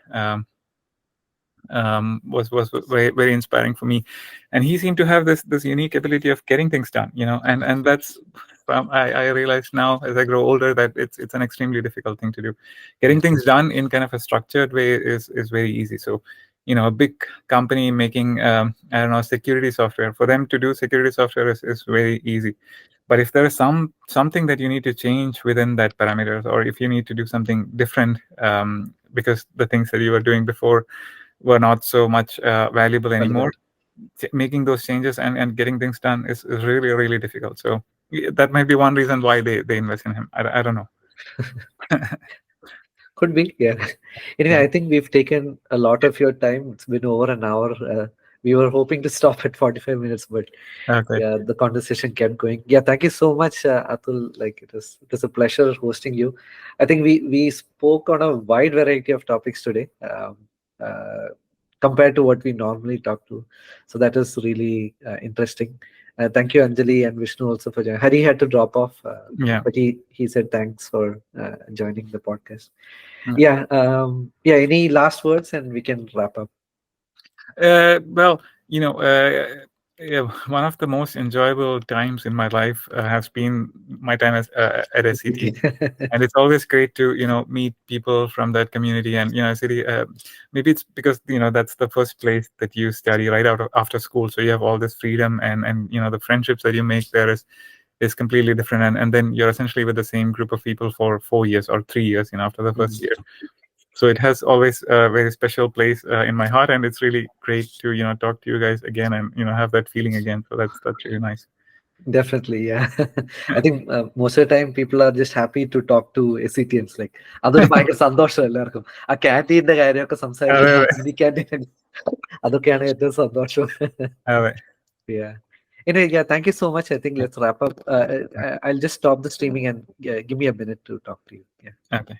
was very, very inspiring for me. And he seemed to have this unique ability of getting things done, and that's I realize now as I grow older that it's an extremely difficult thing to do. Getting things done in kind of a structured way is very easy. So a big company making I don't know, security software, for them to do security software is very easy. But if there is something that you need to change within that parameters, or if you need to do something different because the things that you were doing before were not so much valuable anymore, making those changes and getting things done is really, really difficult. So that might be one reason why they invest in him. I don't know. could be, yeah. Anyway, Yeah. I think we've taken a lot of your time. It's been over an hour. We were hoping to stop at 45 minutes, but Okay. yeah, the conversation kept going. Yeah, thank you so much, Atul. Like it was a pleasure hosting you. I think we spoke on a wide variety of topics today, uh, compared to what we normally talk to. So that is really interesting. Thank you, Anjali and Vishnu, also for joining. Hari had to drop off, Yeah. but he said thanks for joining the podcast. Yeah. Yeah. Any last words, and we can wrap up. Well, yeah, one of the most enjoyable times in my life has been my time at SCT. And it's always great to meet people from that community. And SCT, maybe it's because that's the first place that you study right after school, so you have all this freedom, and the friendships that you make there is completely different. And then you're essentially with the same group of people for 4 years or 3 years after the first year. So it has always a very special place in my heart, and it's really great to talk to you guys again and have that feeling again. So that's really nice. Definitely, yeah. I think most of the time people are just happy to talk to SCTians. Like അതൊരു ഭയങ്കര സന്തോഷം എല്ലാവർക്കും ആ ക്യാൻറ്റീൻ്റെ കാര്യമൊക്കെ സംസാരിക്കുമ്പോൾ Hindi canteen അതൊക്കെയാണ് ഏറ്റവും സന്തോഷം. Yeah. Anyway, yeah, thank you so much. I think let's wrap up. I'll just stop the streaming and give me a minute to talk to you. Yeah. Okay.